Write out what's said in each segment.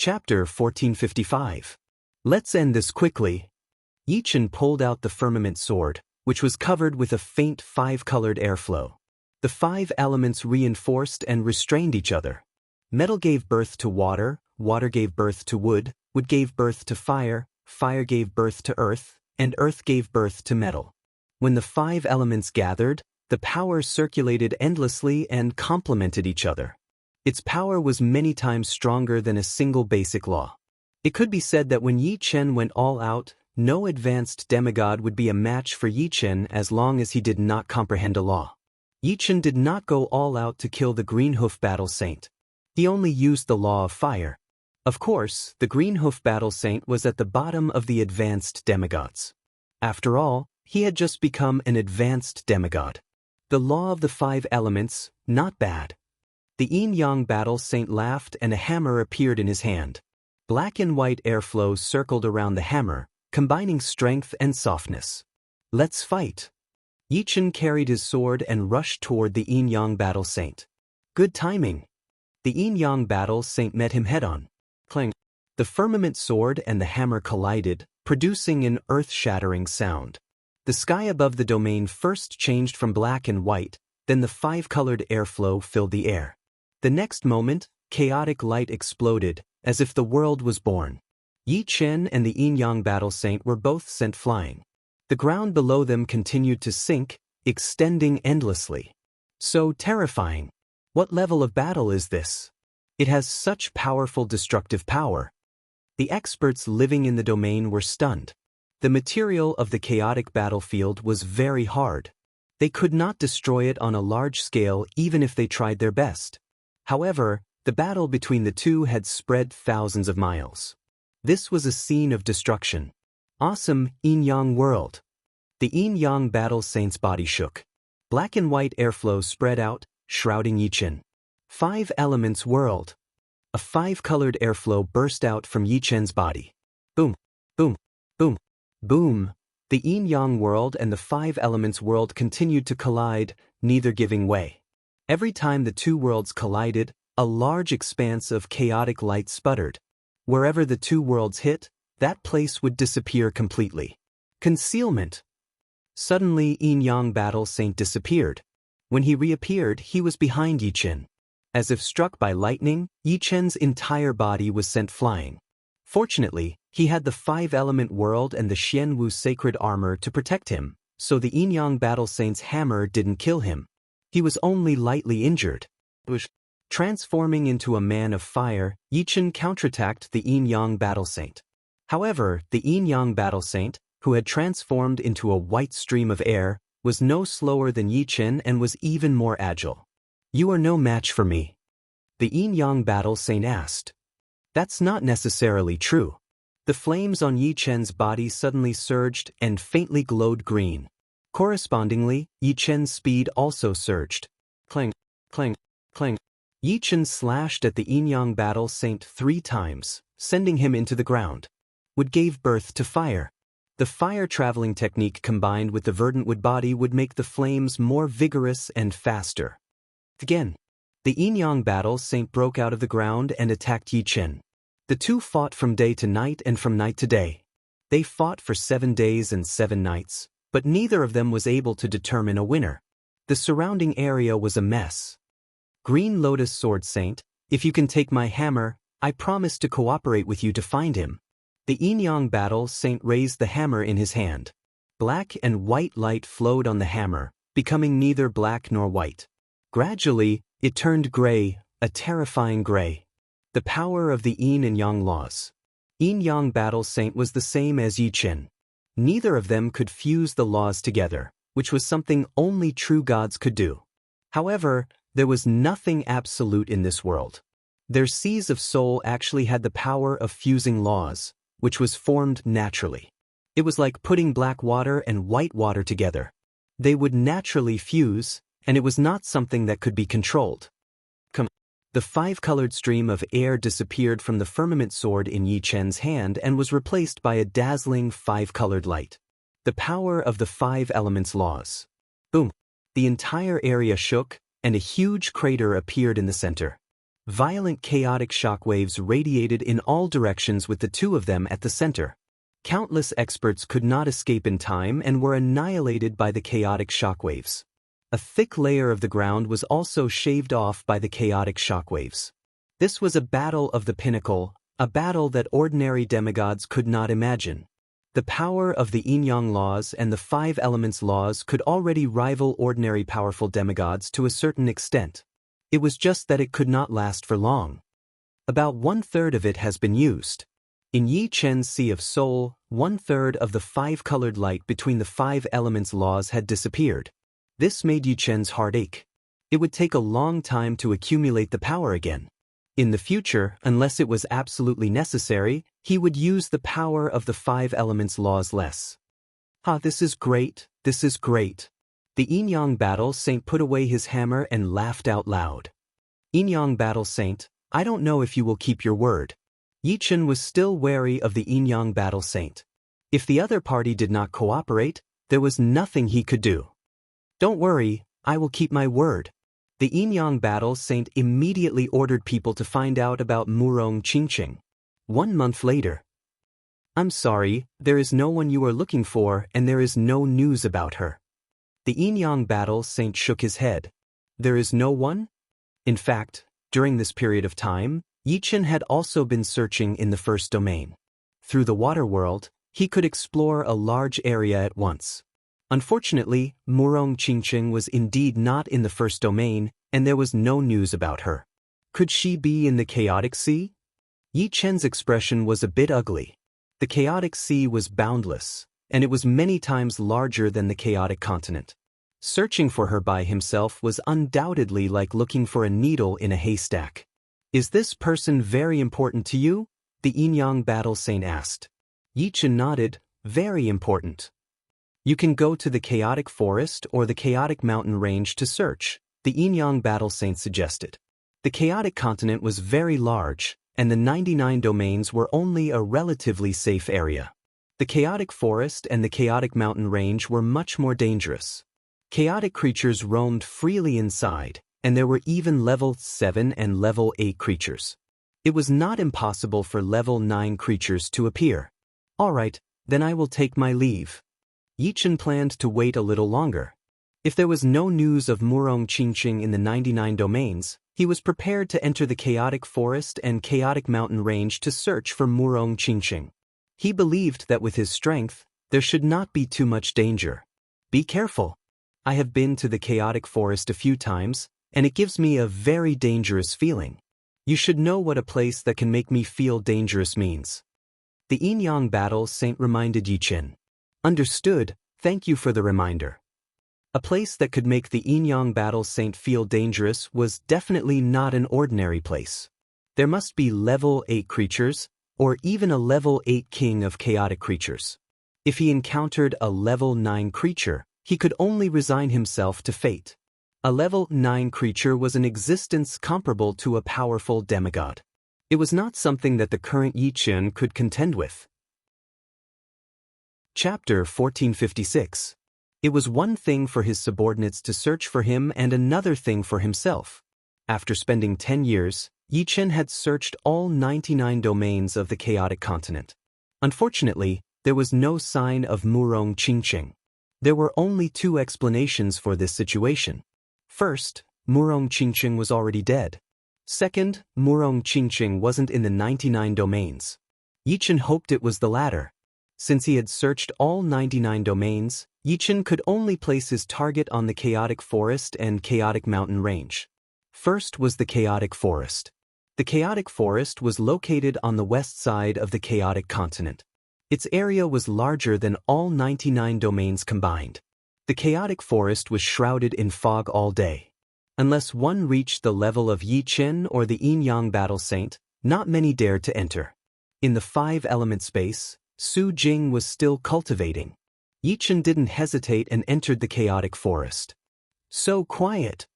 Chapter 1455. Let's end this quickly. Yi Chen pulled out the firmament sword, which was covered with a faint five-colored airflow. The five elements reinforced and restrained each other. Metal gave birth to water, water gave birth to wood, wood gave birth to fire, fire gave birth to earth, and earth gave birth to metal. When the five elements gathered, the power circulated endlessly and complemented each other. Its power was many times stronger than a single basic law. It could be said that when Yi Chen went all out, no advanced demigod would be a match for Yi Chen as long as he did not comprehend a law. Yi Chen did not go all out to kill the Green Hoof Battle Saint. He only used the law of fire. Of course, the Green Hoof Battle Saint was at the bottom of the advanced demigods. After all, he had just become an advanced demigod. The law of the five elements, not bad. The Yin-Yang Battle Saint laughed and a hammer appeared in his hand. Black and white airflow circled around the hammer, combining strength and softness. Let's fight. Yi Chen carried his sword and rushed toward the Yin-Yang Battle Saint. Good timing. The Yin-Yang Battle Saint met him head-on. Clang. The firmament sword and the hammer collided, producing an earth-shattering sound. The sky above the domain first changed from black and white, then the five-colored airflow filled the air. The next moment, chaotic light exploded, as if the world was born. Yi Chen and the Yin-Yang Battle Saint were both sent flying. The ground below them continued to sink, extending endlessly. So terrifying. What level of battle is this? It has such powerful destructive power. The experts living in the domain were stunned. The material of the chaotic battlefield was very hard. They could not destroy it on a large scale even if they tried their best. However, the battle between the two had spread thousands of miles. This was a scene of destruction. Awesome Yin-Yang world. The Yin-Yang Battle Saint's body shook. Black and white airflow spread out, shrouding Yi Chen. Five elements world. A five-colored airflow burst out from Yi Chen's body. Boom, boom, boom, boom. The Yin-Yang world and the five elements world continued to collide, neither giving way. Every time the two worlds collided, a large expanse of chaotic light sputtered. Wherever the two worlds hit, that place would disappear completely. Concealment. Suddenly, Yin-Yang Battle Saint disappeared. When he reappeared, he was behind Yi Chen. As if struck by lightning, Yi Chen's entire body was sent flying. Fortunately, he had the five-element world and the Xianwu sacred armor to protect him, so the Yin-Yang Battle Saint's hammer didn't kill him. He was only lightly injured. Transforming into a man of fire, Yi Chen counterattacked the Yin-Yang Battle Saint. However, the Yin-Yang Battle Saint, who had transformed into a white stream of air, was no slower than Yi Chen and was even more agile. You are no match for me. The Yin-Yang Battle Saint asked. That's not necessarily true. The flames on Yi Chen's body suddenly surged and faintly glowed green. Correspondingly, Yi Chen's speed also surged. Clang, clang, clang. Yi Chen slashed at the Yin-Yang Battle Saint 3 times, sending him into the ground. Wood gave birth to fire. The fire traveling technique combined with the verdant wood body would make the flames more vigorous and faster. Again, the Yin-Yang Battle Saint broke out of the ground and attacked Yi Chen. The two fought from day to night and from night to day. They fought for 7 days and 7 nights, but neither of them was able to determine a winner. The surrounding area was a mess. Green Lotus Sword Saint, if you can take my hammer, I promise to cooperate with you to find him. The Yin-Yang Battle Saint raised the hammer in his hand. Black and white light flowed on the hammer, becoming neither black nor white. Gradually, it turned gray, a terrifying gray. The power of the Yin and Yang laws. Yin-Yang Battle Saint was the same as Yi Chen. Neither of them could fuse the laws together, which was something only true gods could do. However, there was nothing absolute in this world. Their seas of soul actually had the power of fusing laws, which was formed naturally. It was like putting black water and white water together. They would naturally fuse, and it was not something that could be controlled. The five-colored stream of air disappeared from the firmament sword in Yi Chen's hand and was replaced by a dazzling five-colored light. The power of the five elements laws. Boom! The entire area shook, and a huge crater appeared in the center. Violent chaotic shockwaves radiated in all directions with the two of them at the center. Countless experts could not escape in time and were annihilated by the chaotic shockwaves. A thick layer of the ground was also shaved off by the chaotic shockwaves. This was a battle of the pinnacle, a battle that ordinary demigods could not imagine. The power of the yin-yang laws and the five elements laws could already rival ordinary powerful demigods to a certain extent. It was just that it could not last for long. About 1/3 of it has been used. In Yi Chen's Sea of Soul, 1/3 of the five-colored light between the five elements laws had disappeared. This made Yi Chen's heart ache. It would take a long time to accumulate the power again. In the future, unless it was absolutely necessary, he would use the power of the five elements laws less. This is great, this is great. The yin-yang battle saint put away his hammer and laughed out loud. Yin-yang battle saint, I don't know if you will keep your word. Yi Chen was still wary of the yin-yang battle saint. If the other party did not cooperate, there was nothing he could do. Don't worry, I will keep my word. The yin-yang battle saint immediately ordered people to find out about Murong Qingqing. 1 month later. I'm sorry, there is no one you are looking for and there is no news about her. The yin-yang battle saint shook his head. There is no one? In fact, during this period of time, Yi Chen had also been searching in the first domain. Through the water world, he could explore a large area at once. Unfortunately, Murong Qingqing was indeed not in the first domain, and there was no news about her. Could she be in the chaotic sea? Yi Chen's expression was a bit ugly. The chaotic sea was boundless, and it was many times larger than the chaotic continent. Searching for her by himself was undoubtedly like looking for a needle in a haystack. Is this person very important to you? The yin-yang battle saint asked. Yi Chen nodded, very important. You can go to the chaotic forest or the chaotic mountain range to search, the yin-yang battle saint suggested. The chaotic continent was very large, and the 99 domains were only a relatively safe area. The chaotic forest and the chaotic mountain range were much more dangerous. Chaotic creatures roamed freely inside, and there were even level 7 and level 8 creatures. It was not impossible for level 9 creatures to appear. All right, then I will take my leave. Yi Chen planned to wait a little longer. If there was no news of Murong Qingqing in the 99 domains, he was prepared to enter the chaotic forest and chaotic mountain range to search for Murong Qingqing. He believed that with his strength, there should not be too much danger. Be careful. I have been to the chaotic forest a few times, and it gives me a very dangerous feeling. You should know what a place that can make me feel dangerous means. The yin-yang battle saint reminded Yi Chen. Understood, thank you for the reminder. A place that could make the yin-yang battle saint feel dangerous was definitely not an ordinary place. There must be level 8 creatures, or even a level 8 king of chaotic creatures. If he encountered a level 9 creature, he could only resign himself to fate. A level 9 creature was an existence comparable to a powerful demigod. It was not something that the current Yi Chen could contend with. Chapter 1456. It was one thing for his subordinates to search for him and another thing for himself. After spending 10 years, Yi Chen had searched all 99 domains of the chaotic continent. Unfortunately, there was no sign of Murong Qingqing. There were only 2 explanations for this situation. First, Murong Qingqing was already dead. Second, Murong Qingqing wasn't in the 99 domains. Yi Chen hoped it was the latter. Since he had searched all 99 domains, Yi Chen could only place his target on the chaotic forest and chaotic mountain range. First was the chaotic forest. The chaotic forest was located on the west side of the chaotic continent. Its area was larger than all 99 domains combined. The chaotic forest was shrouded in fog all day. Unless one reached the level of Yi Chen or the yin-yang battle saint, not many dared to enter. In the 5-element space, Su Jing was still cultivating. Yi Chen didn't hesitate and entered the chaotic forest. So quiet.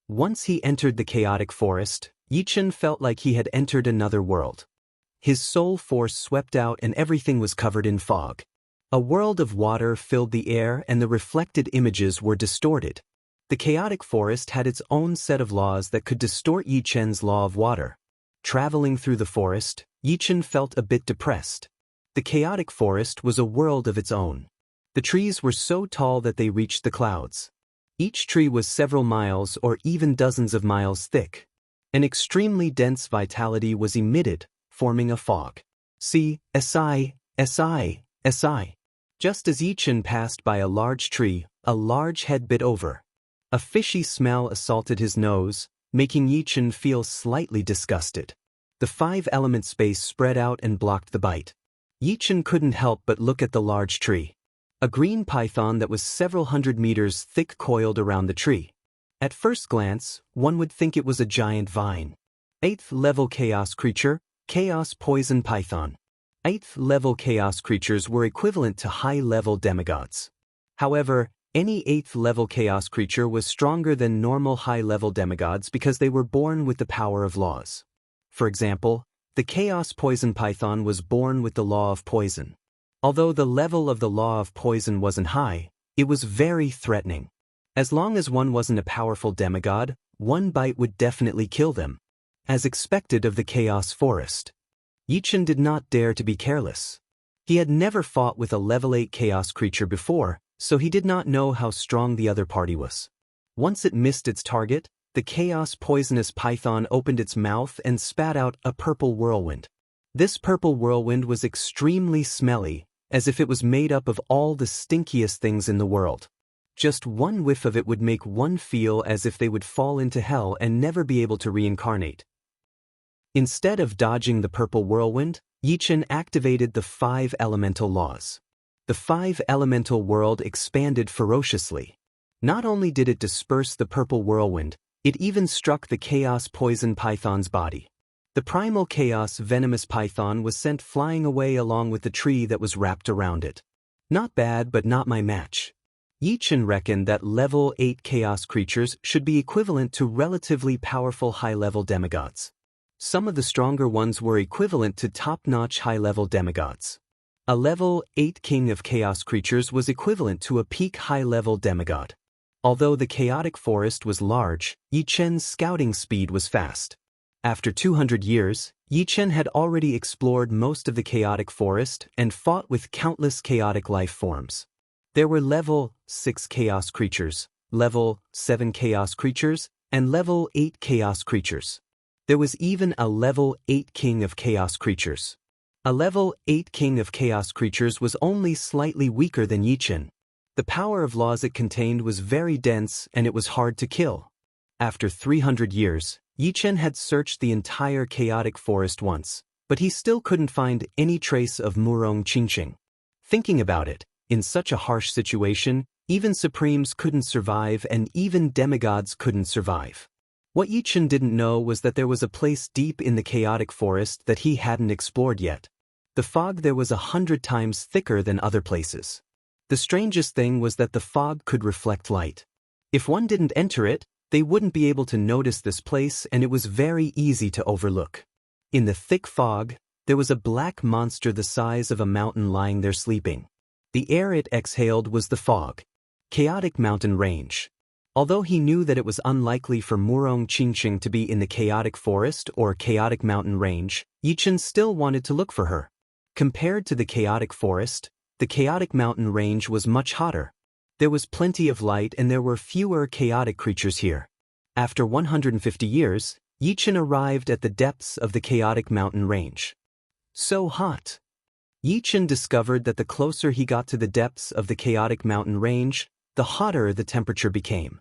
Once he entered the chaotic forest, Yi Chen felt like he had entered another world. His soul force swept out and everything was covered in fog. A world of water filled the air and the reflected images were distorted. The chaotic forest had its own set of laws that could distort Yi Chen's law of water. Traveling through the forest, Yi Chen felt a bit depressed. The chaotic forest was a world of its own. The trees were so tall that they reached the clouds. Each tree was several miles or even dozens of miles thick. An extremely dense vitality was emitted, forming a fog. Si. Just as Yi Chen passed by a large tree, a large head bit over. A fishy smell assaulted his nose, making Yi Chen feel slightly disgusted. The 5-element space spread out and blocked the bite. Yi Chen couldn't help but look at the large tree. A green python that was several hundred meters thick coiled around the tree. At first glance, one would think it was a giant vine. 8th level chaos creature, chaos poison python. 8th level chaos creatures were equivalent to high-level demigods. However, any 8th level chaos creature was stronger than normal high-level demigods because they were born with the power of laws. For example, the chaos poison python was born with the law of poison. Although the level of the law of poison wasn't high, it was very threatening. As long as one wasn't a powerful demigod, one bite would definitely kill them. As expected of the chaos forest, Yi Chen did not dare to be careless. He had never fought with a level 8 chaos creature before, so he did not know how strong the other party was. Once it missed its target, the chaos poisonous python opened its mouth and spat out a purple whirlwind. This purple whirlwind was extremely smelly, as if it was made up of all the stinkiest things in the world. Just one whiff of it would make one feel as if they would fall into hell and never be able to reincarnate. Instead of dodging the purple whirlwind, Yi Chen activated the 5 elemental laws. The 5 elemental world expanded ferociously. Not only did it disperse the purple whirlwind, it even struck the chaos poison python's body. The primal chaos venomous python was sent flying away along with the tree that was wrapped around it. Not bad, but not my match. Yi Chen reckoned that level 8 chaos creatures should be equivalent to relatively powerful high-level demigods. Some of the stronger ones were equivalent to top-notch high-level demigods. A level 8 king of chaos creatures was equivalent to a peak high-level demigod. Although the chaotic forest was large, Yi Chen's scouting speed was fast. After 200 years, Yi Chen had already explored most of the chaotic forest and fought with countless chaotic life forms. There were level 6 chaos creatures, level 7 chaos creatures, and level 8 chaos creatures. There was even a level 8 king of chaos creatures. A level 8 king of chaos creatures was only slightly weaker than Yi Chen. The power of laws it contained was very dense and it was hard to kill. After 300 years, Yi Chen had searched the entire chaotic forest once, but he still couldn't find any trace of Murong Qingqing. Thinking about it, in such a harsh situation, even supremes couldn't survive and even demigods couldn't survive. What Yi Chen didn't know was that there was a place deep in the chaotic forest that he hadn't explored yet. The fog there was 100 times thicker than other places. The strangest thing was that the fog could reflect light. If one didn't enter it, they wouldn't be able to notice this place and it was very easy to overlook. In the thick fog, there was a black monster the size of a mountain lying there sleeping. The air it exhaled was the fog. Chaotic mountain range. Although he knew that it was unlikely for Murong Qingqing to be in the chaotic forest or chaotic mountain range, Yi Chen still wanted to look for her. Compared to the chaotic forest, the chaotic mountain range was much hotter. There was plenty of light and there were fewer chaotic creatures here. After 150 years, Yi Chen arrived at the depths of the chaotic mountain range. So hot! Yi Chen discovered that the closer he got to the depths of the chaotic mountain range, the hotter the temperature became.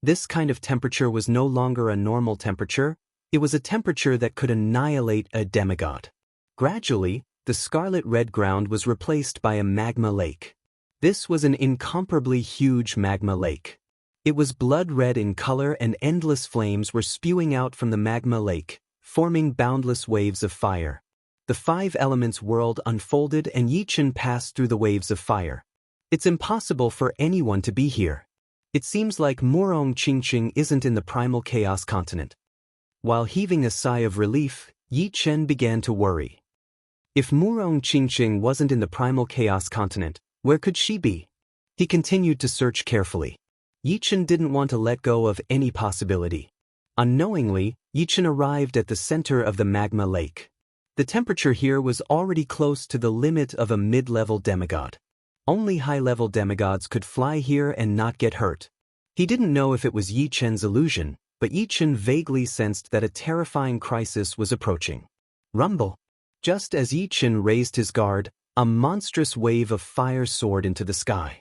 This kind of temperature was no longer a normal temperature, it was a temperature that could annihilate a demigod. Gradually, the scarlet-red ground was replaced by a magma lake. This was an incomparably huge magma lake. It was blood-red in color and endless flames were spewing out from the magma lake, forming boundless waves of fire. The 5 elements world unfolded and Yi Chen passed through the waves of fire. It's impossible for anyone to be here. It seems like Murong Qingqing isn't in the primal chaos continent. While heaving a sigh of relief, Yi Chen began to worry. If Murong Qingqing wasn't in the primal chaos continent, where could she be? He continued to search carefully. Yichen didn't want to let go of any possibility. Unknowingly, Yichen arrived at the center of the magma lake. The temperature here was already close to the limit of a mid-level demigod. Only high-level demigods could fly here and not get hurt. He didn't know if it was Yichen's illusion, but Yichen vaguely sensed that a terrifying crisis was approaching. Rumble! Just as Yichen raised his guard, a monstrous wave of fire soared into the sky.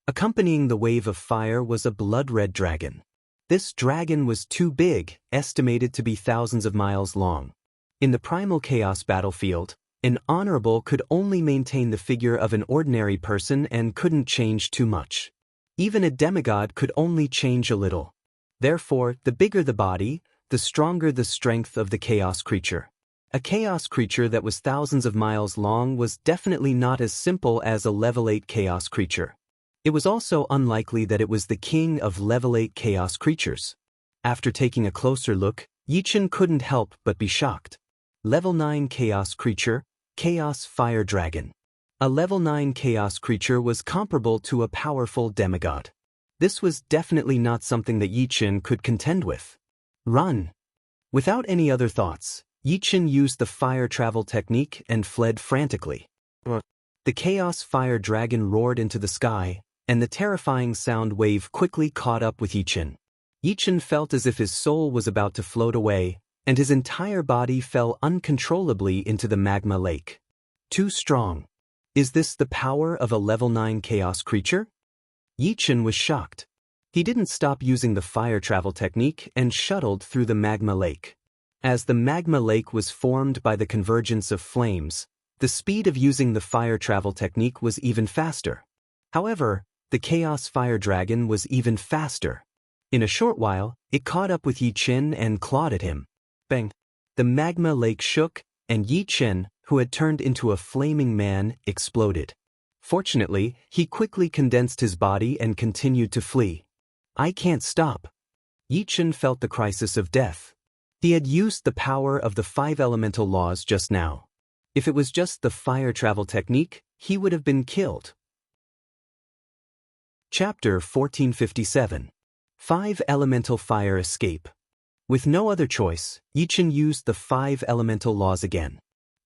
Accompanying the wave of fire was a blood-red dragon. This dragon was too big, estimated to be thousands of miles long. In the primal chaos battlefield, an honorable could only maintain the figure of an ordinary person and couldn't change too much. Even a demigod could only change a little. Therefore, the bigger the body, the stronger the strength of the chaos creature. A chaos creature that was thousands of miles long was definitely not as simple as a level 8 chaos creature. It was also unlikely that it was the king of level 8 chaos creatures. After taking a closer look, Yichen couldn't help but be shocked. Level 9 chaos creature, Chaos Fire Dragon. A level 9 chaos creature was comparable to a powerful demigod. This was definitely not something that Yichen could contend with. Run! Without any other thoughts, Yichen used the fire travel technique and fled frantically. The Chaos Fire Dragon roared into the sky, and the terrifying sound wave quickly caught up with Yichen. Yichen felt as if his soul was about to float away, and his entire body fell uncontrollably into the magma lake. Too strong. Is this the power of a level 9 chaos creature? Yichen was shocked. He didn't stop using the fire travel technique and shuttled through the magma lake. As the magma lake was formed by the convergence of flames, the speed of using the fire travel technique was even faster. However, the Chaos Fire Dragon was even faster. In a short while, it caught up with Yichen and clawed at him. Bang! The magma lake shook, and Yichen, who had turned into a flaming man, exploded. Fortunately, he quickly condensed his body and continued to flee. I can't stop. Yichen felt the crisis of death. He had used the power of the 5 elemental laws just now. If it was just the fire travel technique, he would have been killed. Chapter 1457. 5 Elemental Fire Escape. With no other choice, Yichen used the 5 elemental laws again.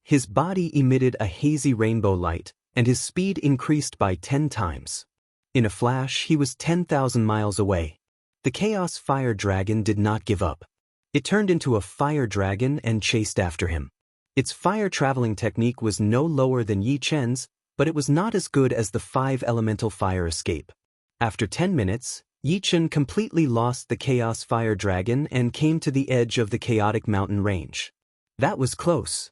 His body emitted a hazy rainbow light, and his speed increased by 10 times. In a flash, he was 10,000 miles away. The Chaos Fire Dragon did not give up. It turned into a fire dragon and chased after him. Its fire traveling technique was no lower than Yichen's, but it was not as good as the 5 elemental fire escape. After 10 minutes, Yichen completely lost the Chaos Fire Dragon and came to the edge of the chaotic mountain range. That was close.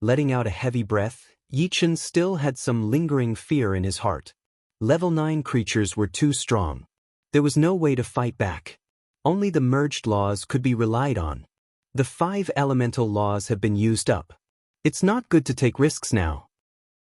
Letting out a heavy breath, Yichen still had some lingering fear in his heart. Level 9 creatures were too strong. There was no way to fight back. Only the merged laws could be relied on. The 5 elemental laws have been used up. It's not good to take risks now.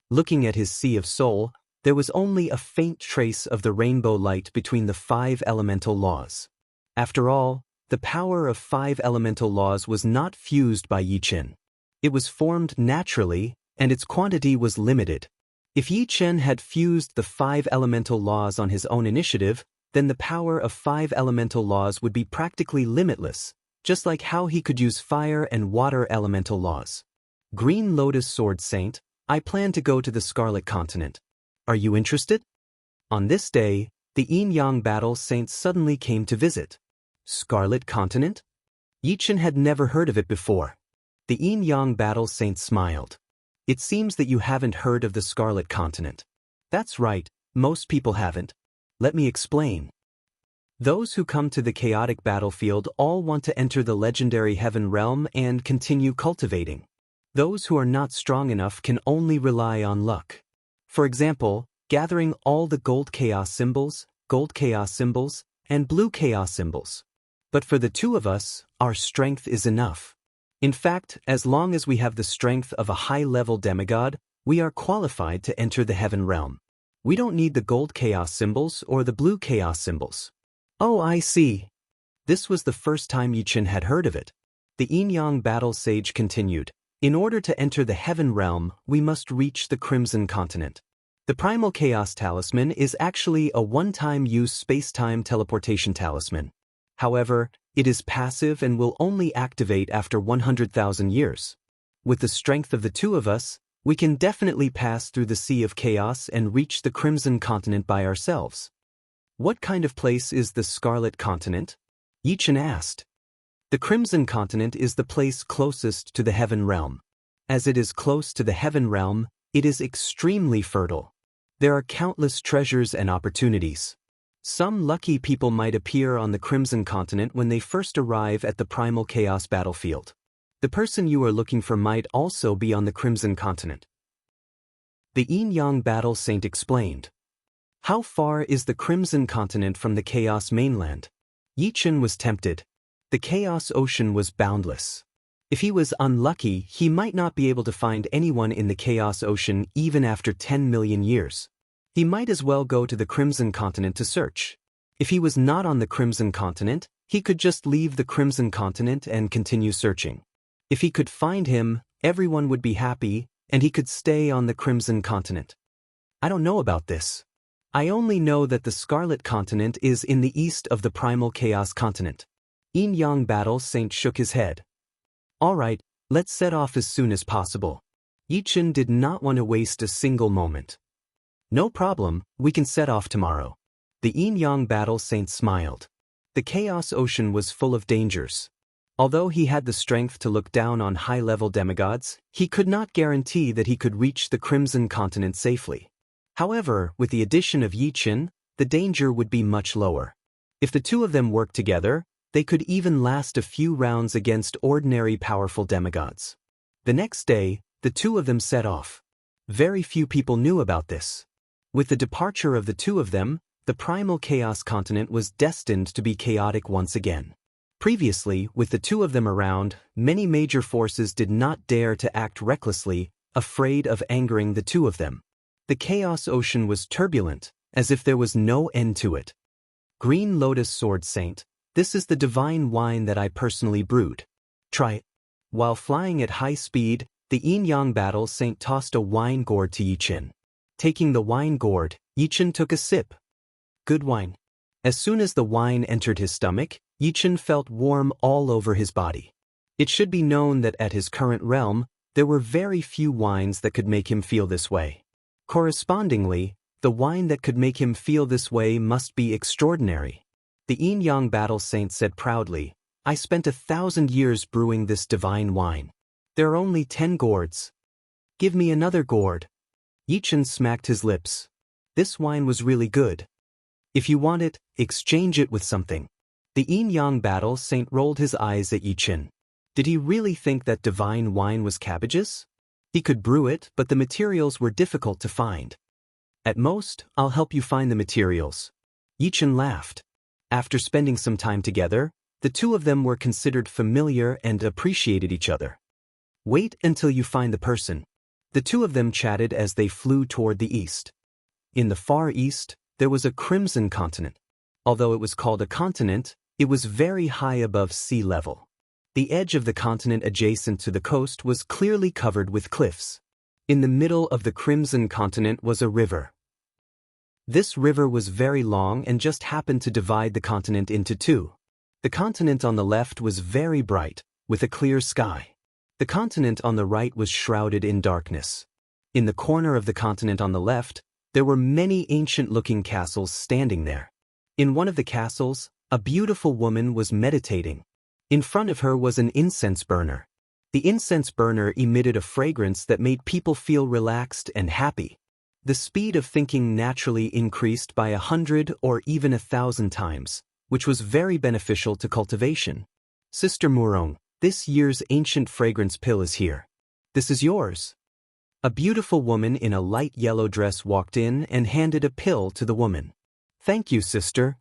Looking at his sea of soul, there was only a faint trace of the rainbow light between the 5 elemental laws. After all, the power of 5 elemental laws was not fused by Yichen. It was formed naturally, and its quantity was limited. If Yichen had fused the 5 elemental laws on his own initiative, then the power of 5 elemental laws would be practically limitless, just like how he could use fire and water elemental laws. Green Lotus Sword Saint, I plan to go to the Scarlet Continent. Are you interested? On this day, the Yin-Yang Battle Saints suddenly came to visit. Scarlet Continent? Yichen had never heard of it before. The Yin-Yang Battle Saints smiled. It seems that you haven't heard of the Scarlet Continent. That's right, most people haven't. Let me explain. Those who come to the chaotic battlefield all want to enter the legendary heaven realm and continue cultivating. Those who are not strong enough can only rely on luck. For example, gathering all the gold chaos symbols, and blue chaos symbols. But for the 2 of us, our strength is enough. In fact, as long as we have the strength of a high-level demigod, we are qualified to enter the heaven realm. We don't need the gold chaos symbols or the blue chaos symbols. Oh, I see. This was the first time Yichen had heard of it. The Yin-Yang Battle Sage continued. In order to enter the heaven realm, we must reach the Crimson Continent. The Primal Chaos Talisman is actually a one-time use space-time teleportation talisman. However, it is passive and will only activate after 100,000 years. With the strength of the two of us, we can definitely pass through the Sea of Chaos and reach the Crimson Continent by ourselves. What kind of place is the Scarlet Continent? Yichen asked. The Crimson Continent is the place closest to the Heaven Realm. As it is close to the Heaven Realm, it is extremely fertile. There are countless treasures and opportunities. Some lucky people might appear on the Crimson Continent when they first arrive at the Primal Chaos battlefield. The person you are looking for might also be on the Crimson Continent. The Yin-Yang Battle Saint explained. How far is the Crimson Continent from the Chaos mainland? Yichen was tempted. The Chaos Ocean was boundless. If he was unlucky, he might not be able to find anyone in the Chaos Ocean even after 10 million years. He might as well go to the Crimson Continent to search. If he was not on the Crimson Continent, he could just leave the Crimson Continent and continue searching. If he could find him, everyone would be happy, and he could stay on the Crimson Continent. I don't know about this. I only know that the Scarlet Continent is in the east of the Primal Chaos Continent. Yin-Yang Battle Saint shook his head. All right, let's set off as soon as possible. Yichen did not want to waste a single moment. No problem, we can set off tomorrow. The Yin-Yang Battle Saint smiled. The Chaos Ocean was full of dangers. Although he had the strength to look down on high-level demigods, he could not guarantee that he could reach the Crimson Continent safely. However, with the addition of Yichen, the danger would be much lower. If the two of them worked together, they could even last a few rounds against ordinary powerful demigods. The next day, the two of them set off. Very few people knew about this. With the departure of the two of them, the Primal Chaos Continent was destined to be chaotic once again. Previously, with the two of them around, many major forces did not dare to act recklessly, afraid of angering the two of them. The Chaos Ocean was turbulent, as if there was no end to it. Green Lotus Sword Saint, this is the divine wine that I personally brewed. Try it. While flying at high speed, the Yin-Yang Battle Saint tossed a wine gourd to Yichen. Taking the wine gourd, Yichen took a sip. Good wine. As soon as the wine entered his stomach, Yichen felt warm all over his body. It should be known that at his current realm, there were very few wines that could make him feel this way. Correspondingly, the wine that could make him feel this way must be extraordinary. The Yin-Yang Battle Saint said proudly, I spent 1,000 years brewing this divine wine. There are only 10 gourds. Give me another gourd. Yichen smacked his lips. This wine was really good. If you want it, exchange it with something. The Yin-Yang Battle Saint rolled his eyes at Yichen. Did he really think that divine wine was cabbages? He could brew it, but the materials were difficult to find. At most, I'll help you find the materials. Yichen laughed. After spending some time together, the two of them were considered familiar and appreciated each other. Wait until you find the person. The two of them chatted as they flew toward the east. In the far east, there was a Crimson Continent. Although it was called a continent, it was very high above sea level. The edge of the continent adjacent to the coast was clearly covered with cliffs. In the middle of the Crimson Continent was a river. This river was very long and just happened to divide the continent into two. The continent on the left was very bright, with a clear sky. The continent on the right was shrouded in darkness. In the corner of the continent on the left, there were many ancient-looking castles standing there. In one of the castles, a beautiful woman was meditating. In front of her was an incense burner. The incense burner emitted a fragrance that made people feel relaxed and happy. The speed of thinking naturally increased by 100 or even 1,000 times, which was very beneficial to cultivation. Sister Murong, this year's ancient fragrance pill is here. This is yours. A beautiful woman in a light yellow dress walked in and handed a pill to the woman. Thank you, sister.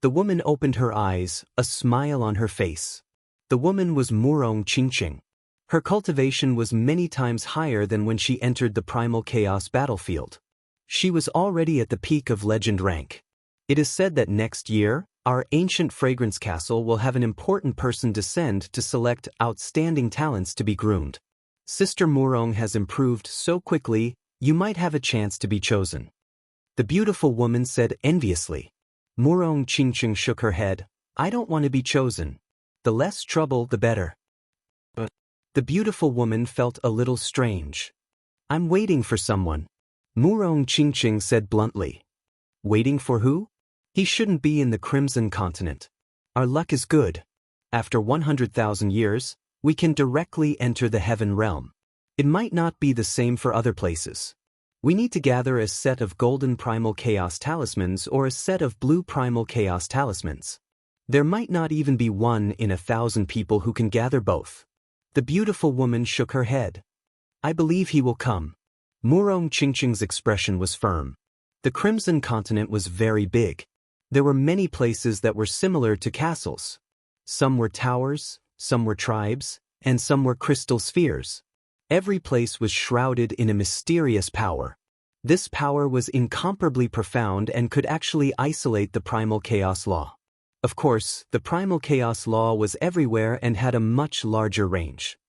The woman opened her eyes, a smile on her face. The woman was Murong Qingqing. Her cultivation was many times higher than when she entered the Primal Chaos battlefield. She was already at the peak of legend rank. It is said that next year, our ancient fragrance castle will have an important person descend to select outstanding talents to be groomed. Sister Murong has improved so quickly, you might have a chance to be chosen. The beautiful woman said enviously. Murong Qingqing shook her head. I don't want to be chosen. The less trouble, the better. But the beautiful woman felt a little strange. I'm waiting for someone. Murong Qingqing said bluntly. Waiting for who? He shouldn't be in the Crimson Continent. Our luck is good. After 100,000 years, we can directly enter the Heaven Realm. It might not be the same for other places. We need to gather a set of golden primal chaos talismans or a set of blue primal chaos talismans. There might not even be 1 in 1,000 people who can gather both. The beautiful woman shook her head. I believe he will come. Murong Qingqing's expression was firm. The Crimson Continent was very big. There were many places that were similar to castles. Some were towers, some were tribes, and some were crystal spheres. Every place was shrouded in a mysterious power. This power was incomparably profound and could actually isolate the primal chaos law. Of course, the primal chaos law was everywhere and had a much larger range.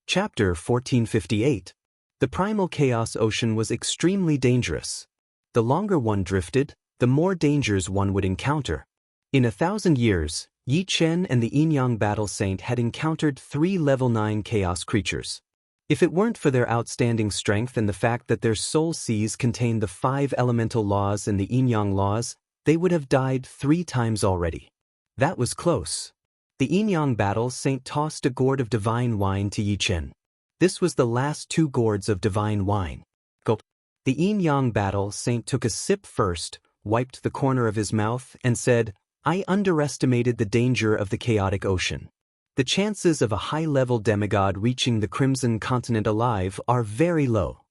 Chapter 1458. The primal chaos ocean was extremely dangerous. The longer one drifted, the more dangers one would encounter. In 1,000 years, Yi Chen and the Yin-Yang Battle Saint had encountered 3 level 9 chaos creatures. If it weren't for their outstanding strength and the fact that their soul seas contained the 5 elemental laws and the Yin-Yang laws, they would have died 3 times already. That was close. The Yin-Yang Battle Saint tossed a gourd of divine wine to Yi Chen. This was the last 2 gourds of divine wine. Gulp. The Yin-Yang Battle Saint took a sip first, wiped the corner of his mouth, and said, I underestimated the danger of the chaotic ocean. The chances of a high-level demigod reaching the Crimson Continent alive are very low.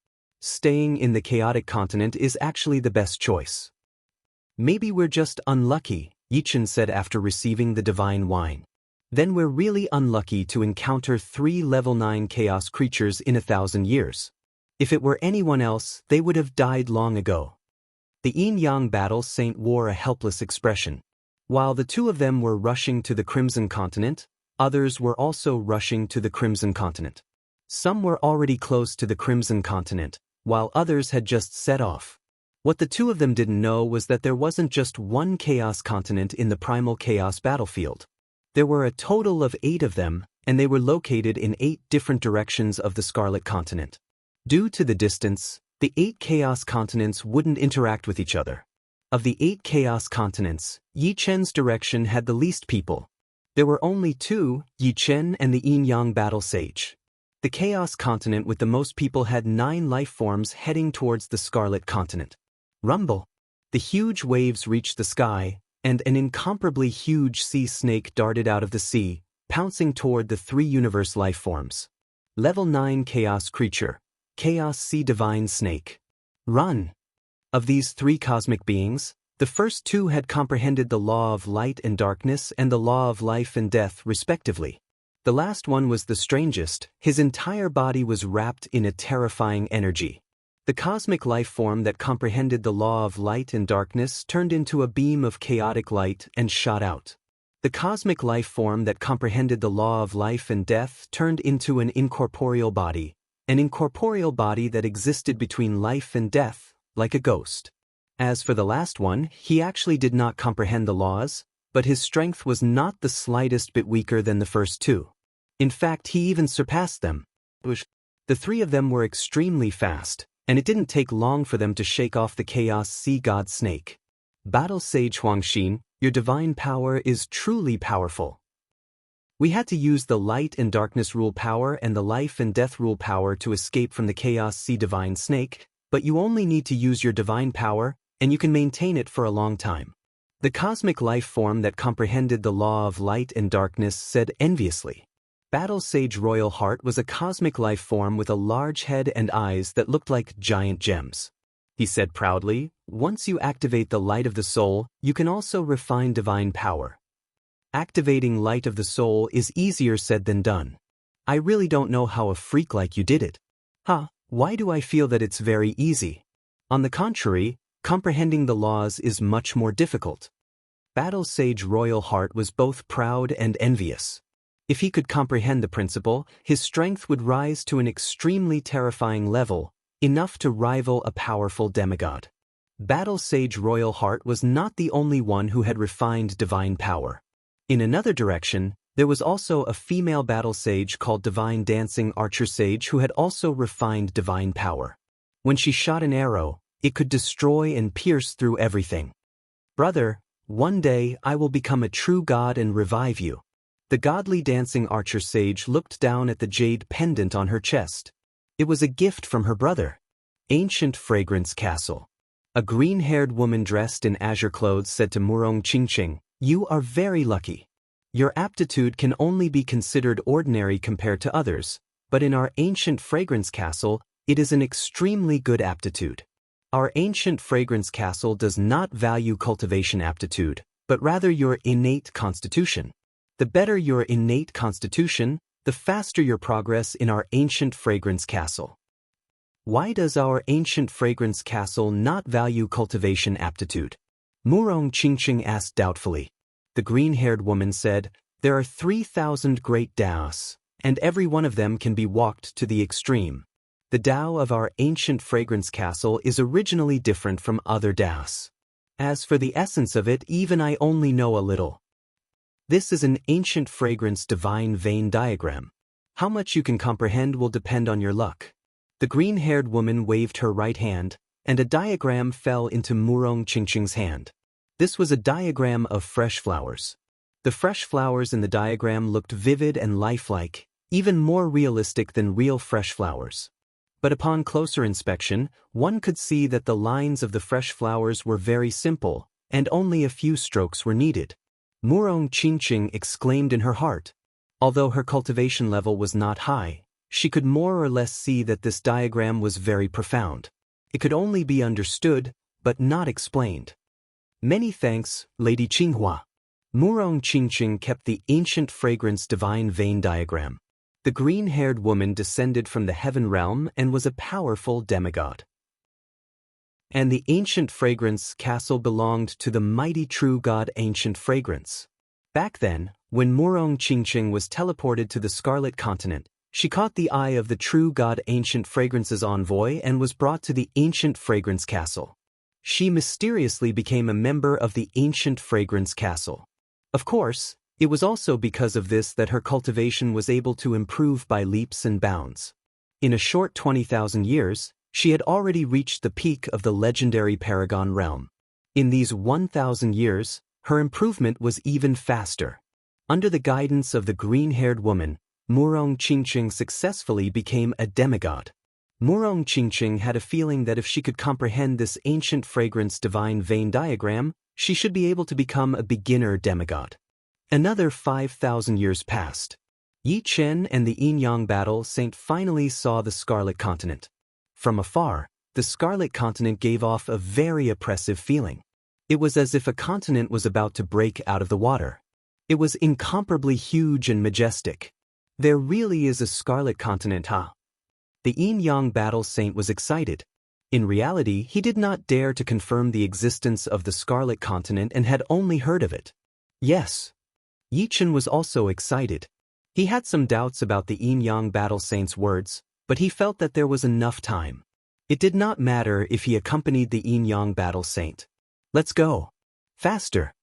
Staying in the chaotic continent is actually the best choice. Maybe we're just unlucky, Yi Chen said after receiving the divine wine. Then we're really unlucky to encounter 3 level 9 chaos creatures in 1,000 years. If it were anyone else, they would have died long ago. The Yin-Yang Battle Saint wore a helpless expression. While the 2 of them were rushing to the Crimson Continent, others were also rushing to the Crimson Continent. Some were already close to the Crimson Continent, while others had just set off. What the 2 of them didn't know was that there wasn't just 1 Chaos Continent in the Primal Chaos battlefield. There were a total of 8 of them, and they were located in 8 different directions of the Scarlet Continent. Due to the distance, the 8 Chaos Continents wouldn't interact with each other. Of the 8 Chaos Continents, Yi Chen's direction had the least people. There were only 2, Yi Chen and the Yin-Yang Battle Sage. The Chaos Continent with the most people had 9 life forms heading towards the Scarlet Continent. Rumble. The huge waves reached the sky, and an incomparably huge sea snake darted out of the sea, pouncing toward the 3 universe life forms. Level 9 Chaos Creature. Chaos Sea Divine Snake. Run! Of these 3 cosmic beings, the first 2 had comprehended the law of light and darkness and the law of life and death, respectively. The last one was the strangest. His entire body was wrapped in a terrifying energy. The cosmic life form that comprehended the law of light and darkness turned into a beam of chaotic light and shot out. The cosmic life form that comprehended the law of life and death turned into an incorporeal body that existed between life and death, like a ghost. As for the last one, he actually did not comprehend the laws, but his strength was not the slightest bit weaker than the first 2. In fact, he even surpassed them. The 3 of them were extremely fast, and it didn't take long for them to shake off the Chaos Sea God Snake. Battle Sage Huangxin, your divine power is truly powerful. We had to use the light and darkness rule power and the life and death rule power to escape from the Chaos Sea Divine Snake, but you only need to use your divine power, and you can maintain it for a long time. The cosmic life form that comprehended the law of light and darkness said enviously. Battle Sage Royal Heart was a cosmic life form with a large head and eyes that looked like giant gems. He said proudly, once you activate the light of the soul, you can also refine divine power. Activating light of the soul is easier said than done. I really don't know how a freak like you did it. Why do I feel that it's very easy? On the contrary, comprehending the laws is much more difficult. Battle Sage Royal Heart was both proud and envious. If he could comprehend the principle, his strength would rise to an extremely terrifying level, enough to rival a powerful demigod. Battle Sage Royal Heart was not the only one who had refined divine power. In another direction, there was also a female battle sage called Divine Dancing Archer Sage who had also refined divine power. When she shot an arrow, it could destroy and pierce through everything. Brother, one day I will become a true god and revive you. The godly dancing archer sage looked down at the jade pendant on her chest. It was a gift from her brother. Ancient Fragrance Castle. A green-haired woman dressed in azure clothes said to Murong Qingqing, "You are very lucky. Your aptitude can only be considered ordinary compared to others, but in our ancient fragrance castle, it is an extremely good aptitude. Our ancient fragrance castle does not value cultivation aptitude, but rather your innate constitution. The better your innate constitution, the faster your progress in our ancient fragrance castle." Why does our ancient fragrance castle not value cultivation aptitude? Murong Qingqing asked doubtfully. The green-haired woman said, "There are 3,000 great Daos, and every one of them can be walked to the extreme. The Dao of our ancient fragrance castle is originally different from other Daos. As for the essence of it, even I only know a little. This is an ancient fragrance divine vein diagram. How much you can comprehend will depend on your luck." The green-haired woman waved her right hand, and a diagram fell into Murong Qingqing's hand. This was a diagram of fresh flowers. The fresh flowers in the diagram looked vivid and lifelike, even more realistic than real fresh flowers. But upon closer inspection, one could see that the lines of the fresh flowers were very simple, and only a few strokes were needed. Murong Qingqing exclaimed in her heart. Although her cultivation level was not high, she could more or less see that this diagram was very profound. It could only be understood, but not explained. "Many thanks, Lady Qinghua." Murong Qingqing kept the ancient fragrance divine vein diagram. The green-haired woman descended from the heaven realm and was a powerful demigod. And the ancient fragrance castle belonged to the mighty true god Ancient Fragrance. Back then, when Murong Qingqing was teleported to the Scarlet Continent, she caught the eye of the true god Ancient Fragrance's envoy and was brought to the Ancient Fragrance Castle. She mysteriously became a member of the Ancient Fragrance Castle. Of course, it was also because of this that her cultivation was able to improve by leaps and bounds. In a short 20,000 years, she had already reached the peak of the legendary Paragon realm. In these 1,000 years, her improvement was even faster. Under the guidance of the green-haired woman, Murong Qingqing successfully became a demigod. Murong Qingqing had a feeling that if she could comprehend this ancient fragrance divine vein diagram, she should be able to become a beginner demigod. Another 5,000 years passed. Yi Chen and the Yin-Yang battle saint finally saw the Scarlet Continent. From afar, the Scarlet Continent gave off a very oppressive feeling. It was as if a continent was about to break out of the water. It was incomparably huge and majestic. There really is a Scarlet Continent, huh? The Yin-Yang battle saint was excited. In reality, he did not dare to confirm the existence of the Scarlet Continent and had only heard of it. Yes. Yi Chen was also excited. He had some doubts about the Yin-Yang battle saint's words, but he felt that there was enough time. It did not matter if he accompanied the Yin-Yang battle saint. "Let's go. Faster."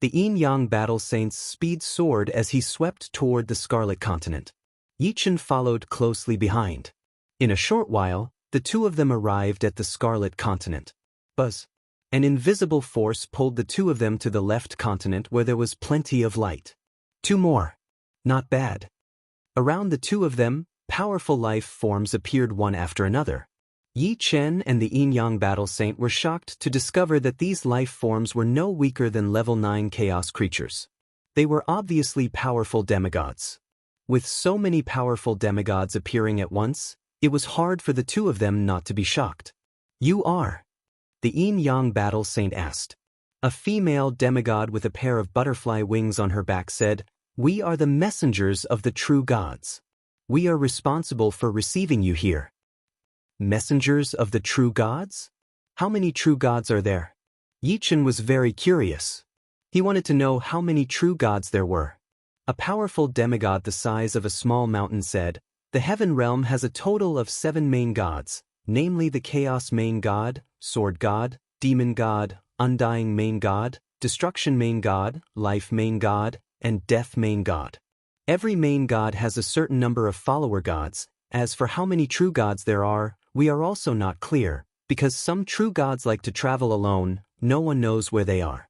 The Yin-Yang battle saint's speed soared as he swept toward the Scarlet Continent. Yi Chen followed closely behind. In a short while, the two of them arrived at the Scarlet Continent. Buzz. An invisible force pulled the two of them to the left continent where there was plenty of light. Two more. Not bad. Around the two of them, powerful life forms appeared one after another. Yi Chen and the Yin-Yang battle saint were shocked to discover that these life forms were no weaker than level 9 chaos creatures. They were obviously powerful demigods. With so many powerful demigods appearing at once, it was hard for the two of them not to be shocked. "You are?" the Yin-Yang battle saint asked. A female demigod with a pair of butterfly wings on her back said, "We are the messengers of the true gods. We are responsible for receiving you here." Messengers of the true gods? How many true gods are there? Yi Chen was very curious. He wanted to know how many true gods there were. A powerful demigod the size of a small mountain said, "The heaven realm has a total of 7 main gods, namely the Chaos main god, Sword god, Demon god, Undying main god, Destruction main god, Life main god, and Death main god. Every main god has a certain number of follower gods. As for how many true gods there are, we are also not clear, because some true gods like to travel alone, no one knows where they are."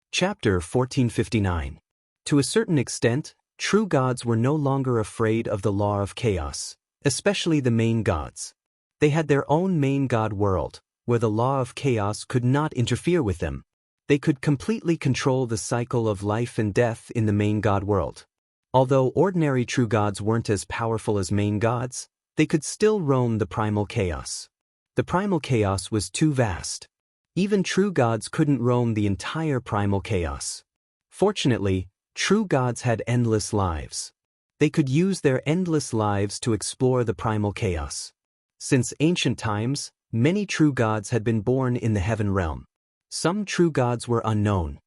Chapter 1459. To a certain extent, true gods were no longer afraid of the law of chaos, especially the main gods. They had their own main god world, where the law of chaos could not interfere with them. They could completely control the cycle of life and death in the main god world. Although ordinary true gods weren't as powerful as main gods, they could still roam the primal chaos. The primal chaos was too vast. Even true gods couldn't roam the entire primal chaos. Fortunately, true gods had endless lives. They could use their endless lives to explore the primal chaos. Since ancient times, many true gods had been born in the heaven realm. Some true gods were unknown.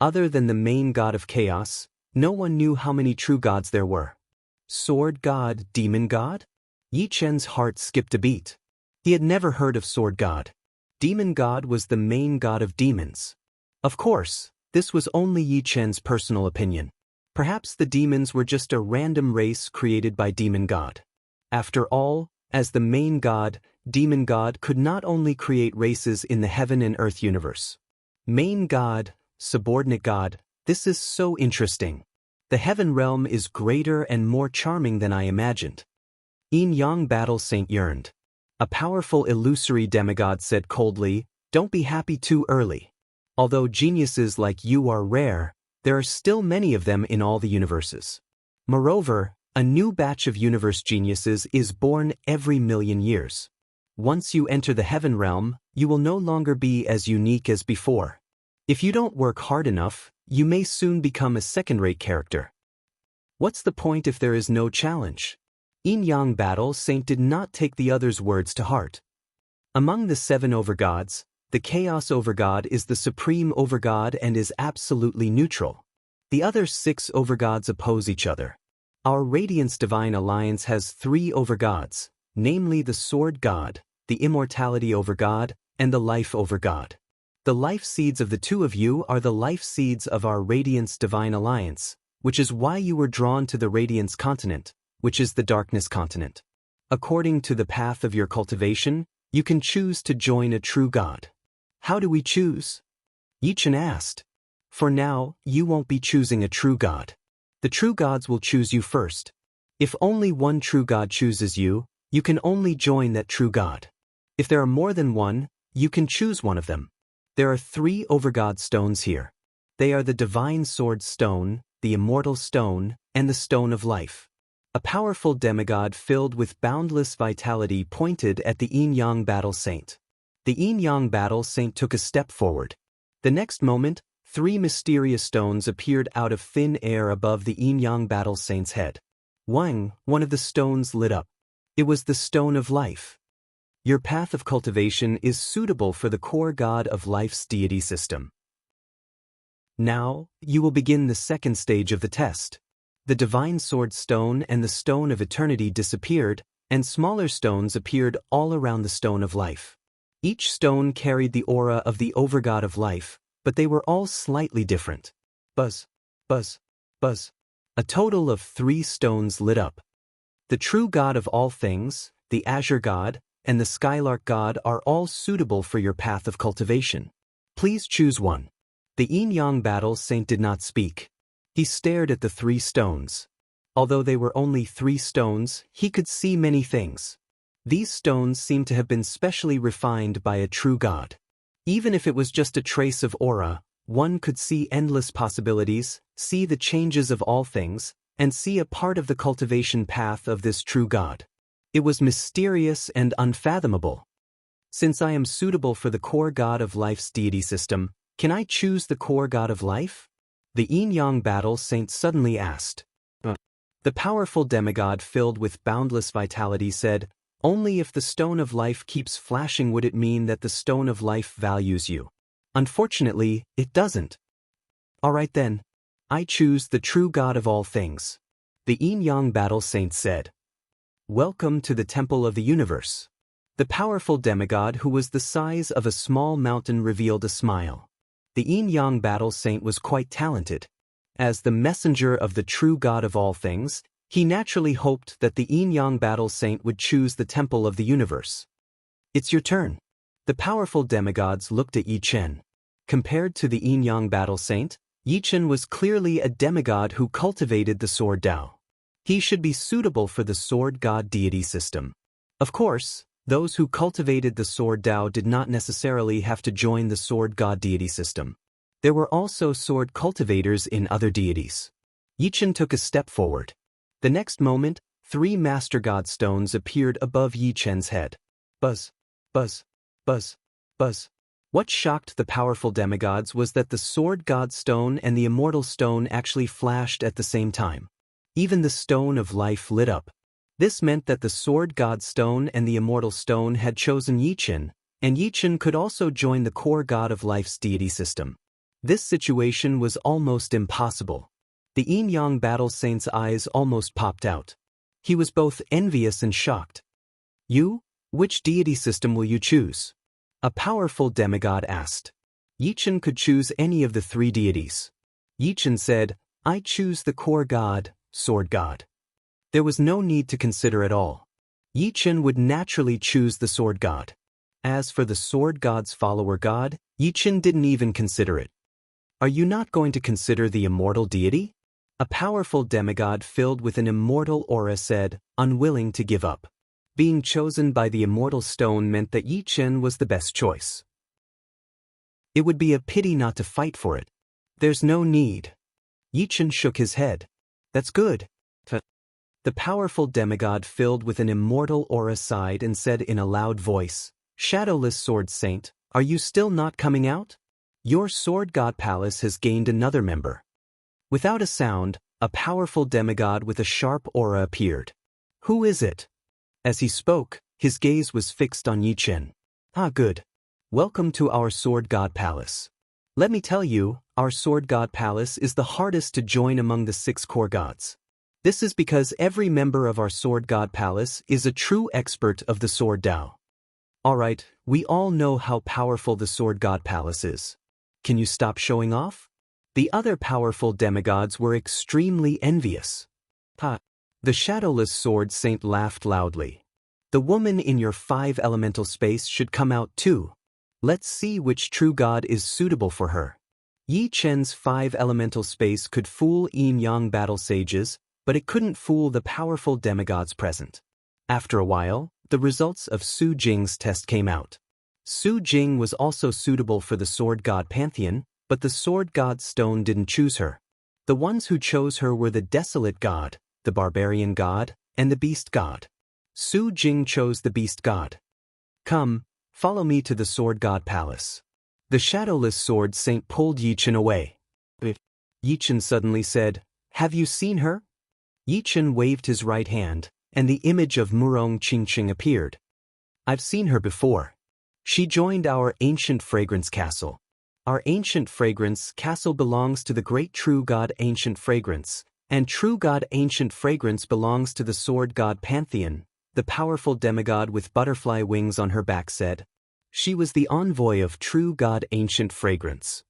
Other than the main god of chaos, no one knew how many true gods there were. Sword god, Demon god? Yi Chen's heart skipped a beat. He had never heard of Sword god. Demon god was the main god of demons. Of course, this was only Yi Chen's personal opinion. Perhaps the demons were just a random race created by Demon god. After all, as the main god, Demon god could not only create races in the heaven and earth universe. Main god, subordinate god, this is so interesting. The heaven realm is greater and more charming than I imagined. Yin-Yang Battle Saint yearned. A powerful illusory demigod said coldly, "Don't be happy too early. Although geniuses like you are rare, there are still many of them in all the universes. Moreover, a new batch of universe geniuses is born every million years. Once you enter the heaven realm, you will no longer be as unique as before. If you don't work hard enough, you may soon become a second-rate character. What's the point if there is no challenge?" Yin-Yang Battle Saint did not take the other's words to heart. Among the 7 overgods, the Chaos Overgod is the supreme overgod and is absolutely neutral. The other 6 overgods oppose each other. Our Radiance Divine Alliance has 3 overgods, namely the Sword God, the Immortality Overgod, and the Life Overgod. The life seeds of the 2 of you are the life seeds of our Radiance Divine Alliance, which is why you were drawn to the Radiance Continent, which is the Darkness Continent. According to the path of your cultivation, you can choose to join a true god. How do we choose? Yi Chen asked. For now, you won't be choosing a true god. The true gods will choose you first. If only one true god chooses you, you can only join that true god. If there are more than one, you can choose one of them. There are 3 overgod stones here. They are the Divine Sword Stone, the Immortal Stone, and the Stone of Life. A powerful demigod filled with boundless vitality pointed at the Yin-Yang Battle Saint. The Yin-Yang Battle Saint took a step forward. The next moment, 3 mysterious stones appeared out of thin air above the Yin-Yang Battle Saint's head. One of the stones lit up. It was the Stone of Life. Your path of cultivation is suitable for the core god of life's deity system. Now, you will begin the second stage of the test. The Divine Sword Stone and the Stone of Eternity disappeared, and smaller stones appeared all around the Stone of Life. Each stone carried the aura of the Overgod of Life, but they were all slightly different. Buzz, buzz, buzz. A total of 3 stones lit up. The true God of all things, the Azure God, and the Skylark God are all suitable for your path of cultivation. Please choose one. The Yin-Yang Battle Saint did not speak. He stared at the 3 stones. Although they were only 3 stones, he could see many things. These stones seemed to have been specially refined by a true god. Even if it was just a trace of aura, one could see endless possibilities, see the changes of all things, and see a part of the cultivation path of this true god. It was mysterious and unfathomable. Since I am suitable for the core god of life's deity system, can I choose the core god of life? The Yin-Yang Battle Saint suddenly asked. The powerful demigod filled with boundless vitality said, "Only if the Stone of Life keeps flashing would it mean that the Stone of Life values you. Unfortunately, it doesn't." All right then, I choose the true God of all things. The Yin-Yang Battle Saint said. Welcome to the Temple of the Universe. The powerful demigod who was the size of a small mountain revealed a smile. The Yin-Yang Battle Saint was quite talented. As the messenger of the true God of all things, he naturally hoped that the Yin-Yang Battle Saint would choose the Temple of the Universe. It's your turn. The powerful demigods looked at Yi Chen. Compared to the Yin-Yang Battle Saint, Yi Chen was clearly a demigod who cultivated the Sword Tao. He should be suitable for the Sword God deity system. Of course, those who cultivated the Sword Tao did not necessarily have to join the Sword God deity system. There were also sword cultivators in other deities. Yi Chen took a step forward. The next moment, 3 Master God stones appeared above Yi Chen's head. Buzz, buzz, buzz, buzz. What shocked the powerful demigods was that the Sword God Stone and the Immortal Stone actually flashed at the same time. Even the Stone of Life lit up. This meant that the Sword God Stone and the Immortal Stone had chosen Yi Chen, and Yi Chen could also join the core God of Life's deity system. This situation was almost impossible. The Yin-Yang Battle Saint's eyes almost popped out. He was both envious and shocked. You? Which deity system will you choose? A powerful demigod asked. Yi Chen could choose any of the 3 deities. Yi Chen said, I choose the core God, Sword God. There was no need to consider at all. Yi Chen would naturally choose the Sword God. As for the Sword God's follower God, Yi Chen didn't even consider it. Are you not going to consider the immortal deity? A powerful demigod filled with an immortal aura said, unwilling to give up. Being chosen by the Immortal Stone meant that Yi Chen was the best choice. It would be a pity not to fight for it. There's no need. Yi Chen shook his head. That's good. The powerful demigod filled with an immortal aura sighed and said in a loud voice, Shadowless Sword Saint, are you still not coming out? Your Sword God Palace has gained another member. Without a sound, a powerful demigod with a sharp aura appeared. Who is it? As he spoke, his gaze was fixed on Yi Chen. Ah, good. Welcome to our Sword God Palace. Let me tell you, our Sword God Palace is the hardest to join among the 6 core gods. This is because every member of our Sword God Palace is a true expert of the Sword Tao. Alright, we all know how powerful the Sword God Palace is. Can you stop showing off? The other powerful demigods were extremely envious. The Shadowless Sword Saint laughed loudly. The woman in your 5 elemental space should come out too. Let's see which true god is suitable for her. Yi Chen's 5 elemental space could fool Yin-Yang battle sages, but it couldn't fool the powerful demigods present. After a while, the results of Su Jing's test came out. Su Jing was also suitable for the Sword God Pantheon, but the Sword God Stone didn't choose her. The ones who chose her were the Desolate God, the Barbarian God, and the Beast God. Su Jing chose the Beast God. Come, follow me to the Sword God Palace. The Shadowless Sword Saint pulled Yi Chen away. Yi Chen suddenly said, Have you seen her? Yi Chen waved his right hand, and the image of Murong Qingqing appeared. I've seen her before. She joined our Ancient Fragrance Castle. Our Ancient Fragrance Castle belongs to the great True God Ancient Fragrance, and True God Ancient Fragrance belongs to the Sword God Pantheon, the powerful demigod with butterfly wings on her back said. She was the envoy of True God Ancient Fragrance.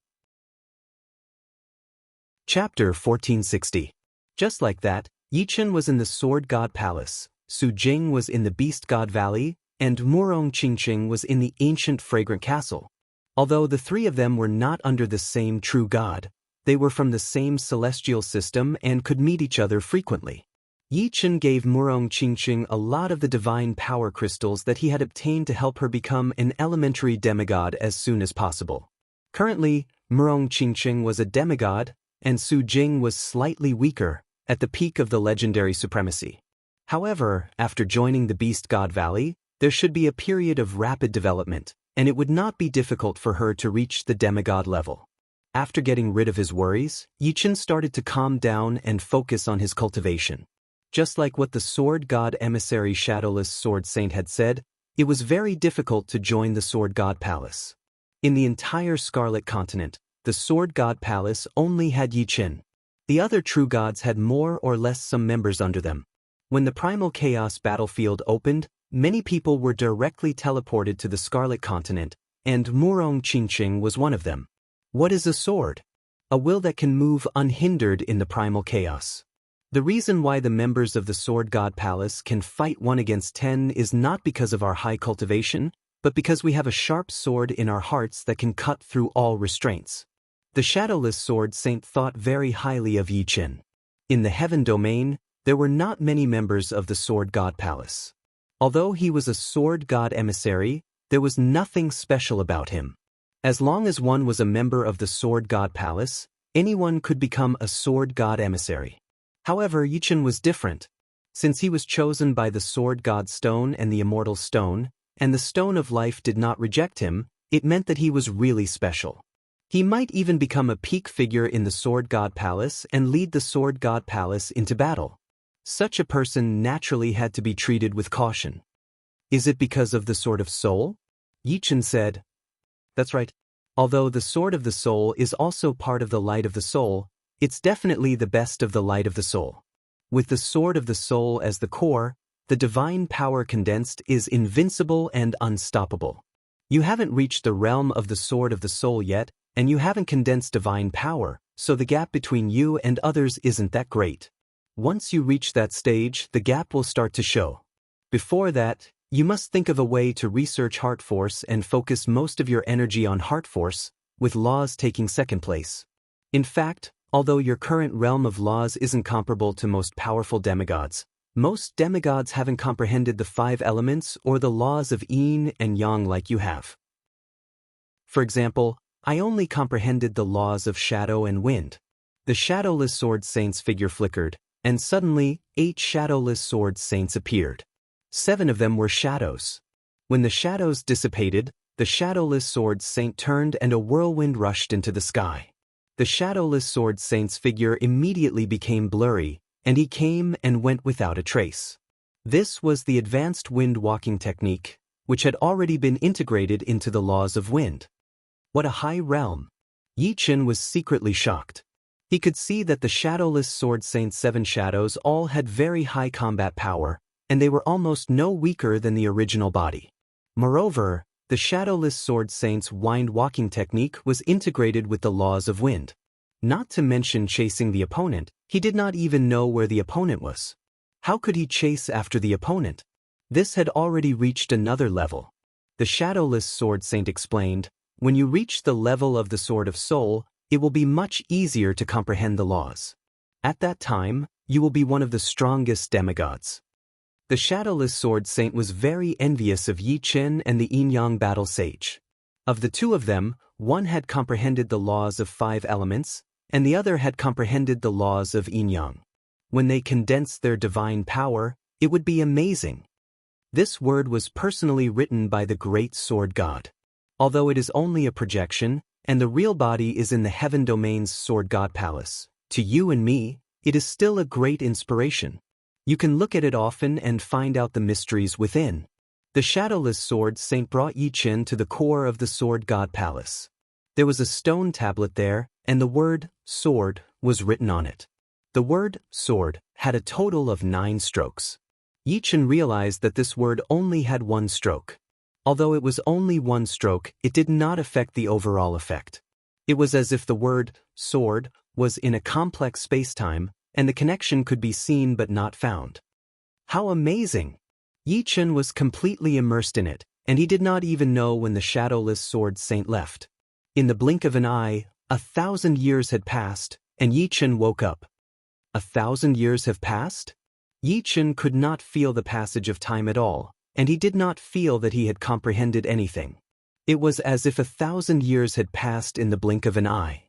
Chapter 1460. Just like that, Yi Chen was in the Sword God Palace, Su Jing was in the Beast God Valley, and Murong Qingqing was in the Ancient Fragrant Castle. Although the 3 of them were not under the same true god, they were from the same celestial system and could meet each other frequently. Yi Chen gave Murong Qingqing a lot of the divine power crystals that he had obtained to help her become an elementary demigod as soon as possible. Currently, Murong Qingqing was a demigod, and Su Jing was slightly weaker, at the peak of the legendary supremacy. However, after joining the Beast God Valley, there should be a period of rapid development, and it would not be difficult for her to reach the demigod level. After getting rid of his worries, Yi Chen started to calm down and focus on his cultivation. Just like what the Sword God Emissary Shadowless Sword Saint had said, it was very difficult to join the Sword God Palace. In the entire Scarlet Continent, the Sword God Palace only had Yi Chen. The other true gods had more or less some members under them. When the primal chaos battlefield opened, many people were directly teleported to the Scarlet Continent, and Murong Qingqing was one of them. What is a sword? A will that can move unhindered in the primal chaos. The reason why the members of the Sword God Palace can fight 1 against 10 is not because of our high cultivation, but because we have a sharp sword in our hearts that can cut through all restraints. The Shadowless Sword Saint thought very highly of Yi Qin. In the Heaven Domain, there were not many members of the Sword God Palace. Although he was a Sword God emissary, there was nothing special about him. As long as one was a member of the Sword God Palace, anyone could become a Sword God emissary. However, Yi Qin was different. Since he was chosen by the Sword God Stone and the Immortal Stone, and the Stone of Life did not reject him, it meant that he was really special. He might even become a peak figure in the Sword God Palace and lead the Sword God Palace into battle. Such a person naturally had to be treated with caution. Is it because of the Sword of Soul? Yi Qin said. That's right. Although the Sword of the Soul is also part of the Light of the Soul, it's definitely the best of the Light of the Soul. With the Sword of the Soul as the core, the divine power condensed is invincible and unstoppable. You haven't reached the realm of the Sword of the Soul yet, and you haven't condensed divine power, so the gap between you and others isn't that great. Once you reach that stage, the gap will start to show. Before that, you must think of a way to research heart force and focus most of your energy on heart force, with laws taking second place. In fact, although your current realm of laws isn't comparable to most powerful demigods, most demigods haven't comprehended the 5 elements or the laws of yin and yang like you have. For example, I only comprehended the laws of shadow and wind. The Shadowless Sword Saint's figure flickered, and suddenly, 8 Shadowless Sword Saints appeared. 7 of them were shadows. When the shadows dissipated, the Shadowless Sword Saint turned and a whirlwind rushed into the sky. The Shadowless Sword Saint's figure immediately became blurry, and he came and went without a trace. This was the advanced wind walking technique, which had already been integrated into the laws of wind. What a high realm! Yi Qin was secretly shocked. He could see that the Shadowless Sword Saint's 7 shadows all had very high combat power, and they were almost no weaker than the original body. Moreover, the Shadowless Sword Saint's wind walking technique was integrated with the laws of wind. Not to mention chasing the opponent, he did not even know where the opponent was. How could he chase after the opponent? This had already reached another level. The Shadowless Sword Saint explained, when you reach the level of the Sword of Soul, it will be much easier to comprehend the laws. At that time, you will be one of the strongest demigods. The Shadowless Sword Saint was very envious of Yi Qin and the Yin-Yang Battle Sage. Of the 2 of them, one had comprehended the laws of 5 elements, and the other had comprehended the laws of Yin-Yang. When they condensed their divine power, it would be amazing. This word was personally written by the great sword god. Although it is only a projection, and the real body is in the Heaven Domain's Sword God Palace, to you and me, it is still a great inspiration. You can look at it often and find out the mysteries within. The Shadowless Sword Saint brought Yi Qin to the core of the Sword God Palace. There was a stone tablet there, and the word, sword, was written on it. The word, sword, had a total of 9 strokes. Yi Qin realized that this word only had 1 stroke. Although it was only 1 stroke, it did not affect the overall effect. It was as if the word, sword, was in a complex spacetime, and the connection could be seen but not found. How amazing! Yi Qin was completely immersed in it, and he did not even know when the Shadowless Sword Saint left. In the blink of an eye, 1,000 years had passed, and Yi Qin woke up. 1,000 years have passed? Yi Qin could not feel the passage of time at all, and he did not feel that he had comprehended anything. It was as if 1,000 years had passed in the blink of an eye.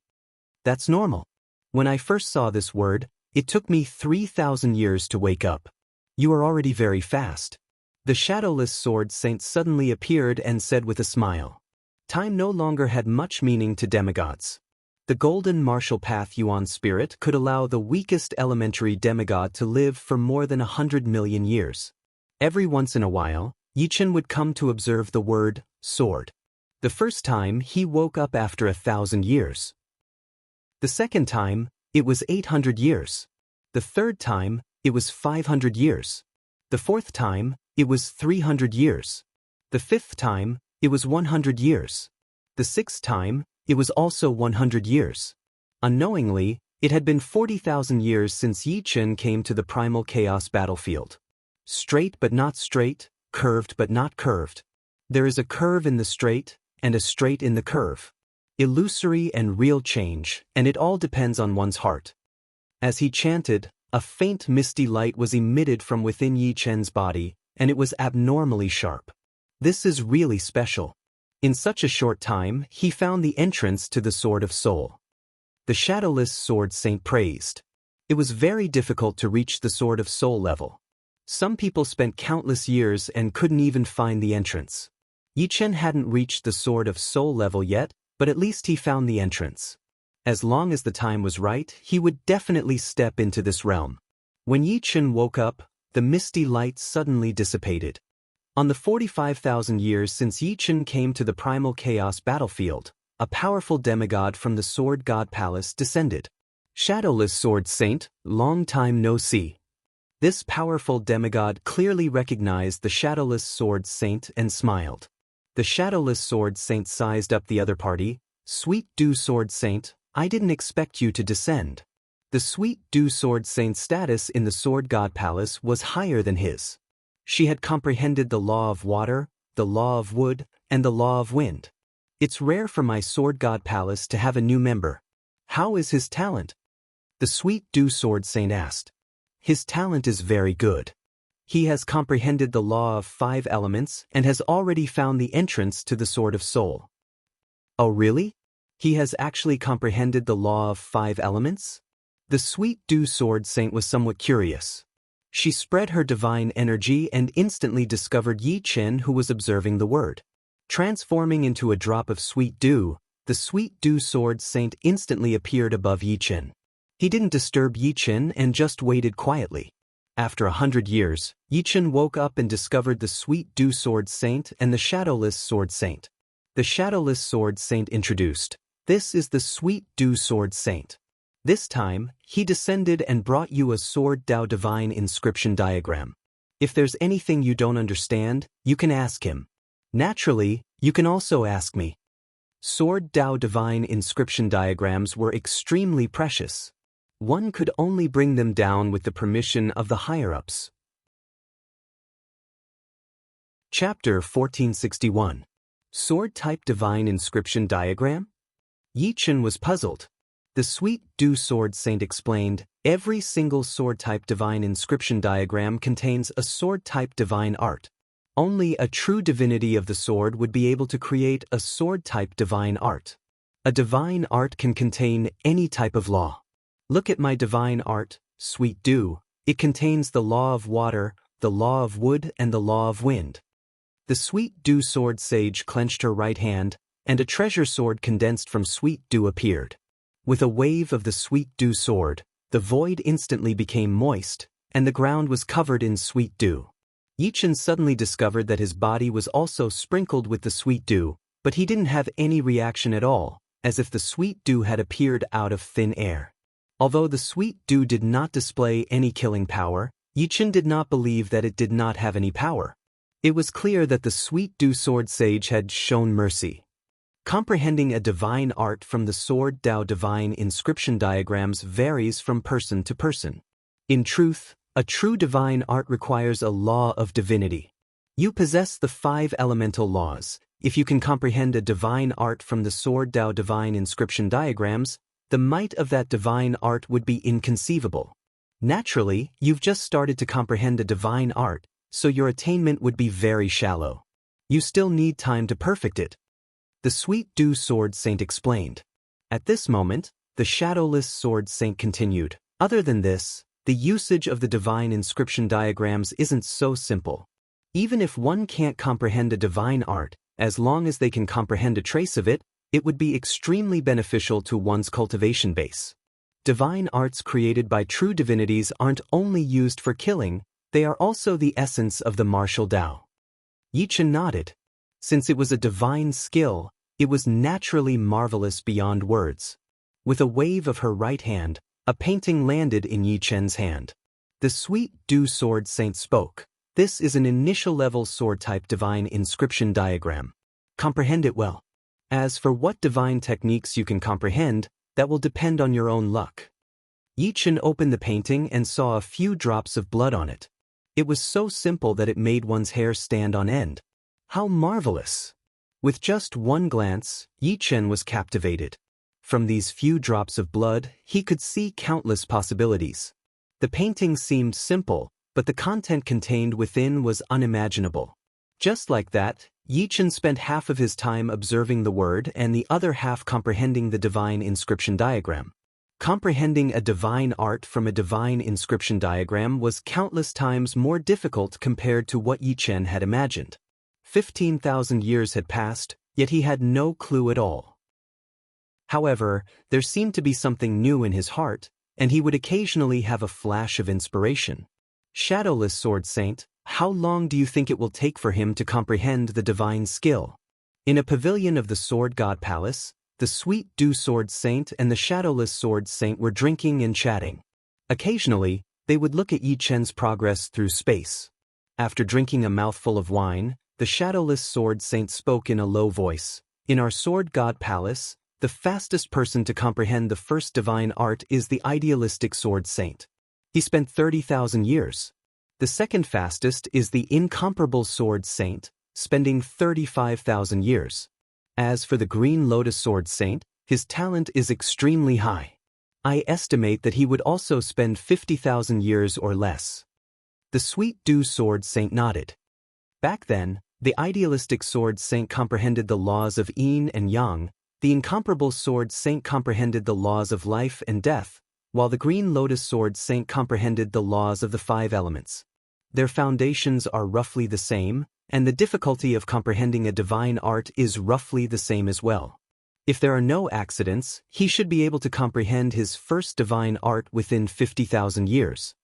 That's normal. When I first saw this word, it took me 3,000 years to wake up. You are already very fast. The Shadowless Sword Saint suddenly appeared and said with a smile. Time no longer had much meaning to demigods. The golden martial path Yuan spirit could allow the weakest elementary demigod to live for more than 100 million years. Every once in a while, Yi Qin would come to observe the word, sword. The first time, he woke up after 1,000 years. The second time, it was 800 years. The third time, it was 500 years. The fourth time, it was 300 years. The fifth time, it was 100 years. The sixth time, it was also 100 years. Unknowingly, it had been 40,000 years since Yi Chen came to the primal chaos battlefield. Straight but not straight, curved but not curved. There is a curve in the straight, and a straight in the curve. Illusory and real change, and it all depends on one's heart. As he chanted, a faint misty light was emitted from within Yi Chen's body, and it was abnormally sharp. This is really special. In such a short time, he found the entrance to the Sword of Soul. The Shadowless Sword Saint praised. It was very difficult to reach the Sword of Soul level. Some people spent countless years and couldn't even find the entrance. Yi Chen hadn't reached the Sword of Soul level yet, but at least he found the entrance. As long as the time was right, he would definitely step into this realm. When Yi Chen woke up, the misty light suddenly dissipated. On the 45,000 years since Yi Chen came to the primal chaos battlefield, a powerful demigod from the Sword God Palace descended. Shadowless Sword Saint, long time no see. This powerful demigod clearly recognized the Shadowless Sword Saint and smiled. The Shadowless Sword Saint sized up the other party. Sweet Dew Sword Saint, I didn't expect you to descend. The Sweet Dew Sword Saint's status in the Sword God Palace was higher than his. She had comprehended the law of water, the law of wood, and the law of wind. It's rare for my Sword God Palace to have a new member. How is his talent? The Sweet Dew Sword Saint asked. His talent is very good. He has comprehended the law of 5 elements and has already found the entrance to the Sword of Soul. Oh really? He has actually comprehended the law of 5 elements? The Sweet Dew Sword Saint was somewhat curious. She spread her divine energy and instantly discovered Yi Chen, who was observing the word. Transforming into a drop of sweet dew, the Sweet Dew Sword Saint instantly appeared above Yi Chen. He didn't disturb Yi Chen and just waited quietly. After 100 years, Yi Chen woke up and discovered the Sweet Dew Sword Saint and the Shadowless Sword Saint. The Shadowless Sword Saint introduced, "This is the Sweet Dew Sword Saint. This time, he descended and brought you a Sword Dao Divine Inscription diagram. If there's anything you don't understand, you can ask him. Naturally, you can also ask me." Sword Dao Divine Inscription diagrams were extremely precious. One could only bring them down with the permission of the higher-ups. Chapter 1461. Sword-type Divine Inscription Diagram? Yi Chen was puzzled. The Sweet Dew Sword Saint explained, every single sword-type divine inscription diagram contains a sword-type divine art. Only a true divinity of the sword would be able to create a sword-type divine art. A divine art can contain any type of law. Look at my divine art, Sweet Dew. It contains the law of water, the law of wood, and the law of wind. The Sweet Dew Sword Sage clenched her right hand, and a treasure sword condensed from Sweet Dew appeared. With a wave of the Sweet Dew sword, the void instantly became moist, and the ground was covered in sweet dew. Yi Chen suddenly discovered that his body was also sprinkled with the sweet dew, but he didn't have any reaction at all, as if the sweet dew had appeared out of thin air. Although the sweet dew did not display any killing power, Yi Chen did not believe that it did not have any power. It was clear that the Sweet Dew Sword Sage had shown mercy. Comprehending a divine art from the Sword Dao Divine Inscription diagrams varies from person to person. In truth, a true divine art requires a law of divinity. You possess the 5 elemental laws. If you can comprehend a divine art from the Sword Dao Divine Inscription diagrams, the might of that divine art would be inconceivable. Naturally, you've just started to comprehend a divine art, so your attainment would be very shallow. You still need time to perfect it. The Sweet Dew Sword Saint explained. At this moment, the Shadowless Sword Saint continued. Other than this, the usage of the divine inscription diagrams isn't so simple. Even if one can't comprehend a divine art, as long as they can comprehend a trace of it, it would be extremely beneficial to one's cultivation base. Divine arts created by true divinities aren't only used for killing, they are also the essence of the martial Tao. Yi Chen nodded. Since it was a divine skill, it was naturally marvelous beyond words. With a wave of her right hand, A painting landed in Yi Chen's hand. The Sweet Dew Sword Saint spoke. This is an initial-level sword-type divine inscription diagram. Comprehend it well. As for what divine techniques you can comprehend, that will depend on your own luck. Yi Chen opened the painting and saw a few drops of blood on it. It was so simple that it made one's hair stand on end. How marvelous! With just one glance, Yi Chen was captivated. From these few drops of blood, he could see countless possibilities. The painting seemed simple, but the content contained within was unimaginable. Just like that, Yi Chen spent half of his time observing the word and the other half comprehending the divine inscription diagram. Comprehending a divine art from a divine inscription diagram was countless times more difficult compared to what Yi Chen had imagined. 15,000 years had passed, yet he had no clue at all. However, there seemed to be something new in his heart, and he would occasionally have a flash of inspiration. Shadowless Sword Saint, how long do you think it will take for him to comprehend the divine skill? In a pavilion of the Sword God Palace, the Sweet Dew Sword Saint and the Shadowless Sword Saint were drinking and chatting. Occasionally, they would look at Yi Chen's progress through space. After drinking a mouthful of wine, the Shadowless Sword Saint spoke in a low voice. In our Sword God Palace, the fastest person to comprehend the first divine art is the idealistic Sword Saint. He spent 30,000 years. The second fastest is the incomparable Sword Saint, spending 35,000 years. As for the Green Lotus Sword Saint, his talent is extremely high. I estimate that he would also spend 50,000 years or less. The Sweet Dew Sword Saint nodded. Back then, the idealistic Sword Saint comprehended the laws of yin and yang, the incomparable Sword Saint comprehended the laws of life and death, while the Green Lotus Sword Saint comprehended the laws of the 5 elements. Their foundations are roughly the same, and the difficulty of comprehending a divine art is roughly the same as well. If there are no accidents, he should be able to comprehend his first divine art within 50,000 years.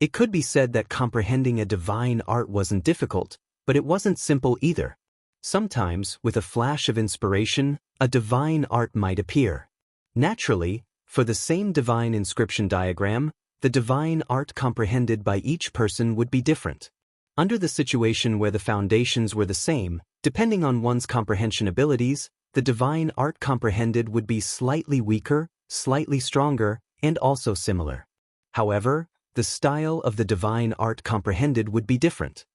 It could be said that comprehending a divine art wasn't difficult, but it wasn't simple either. Sometimes, with a flash of inspiration, a divine art might appear. Naturally, for the same divine inscription diagram, the divine art comprehended by each person would be different. Under the situation where the foundations were the same, depending on one's comprehension abilities, the divine art comprehended would be slightly weaker, slightly stronger, and also similar. However, the style of the divine art comprehended would be different.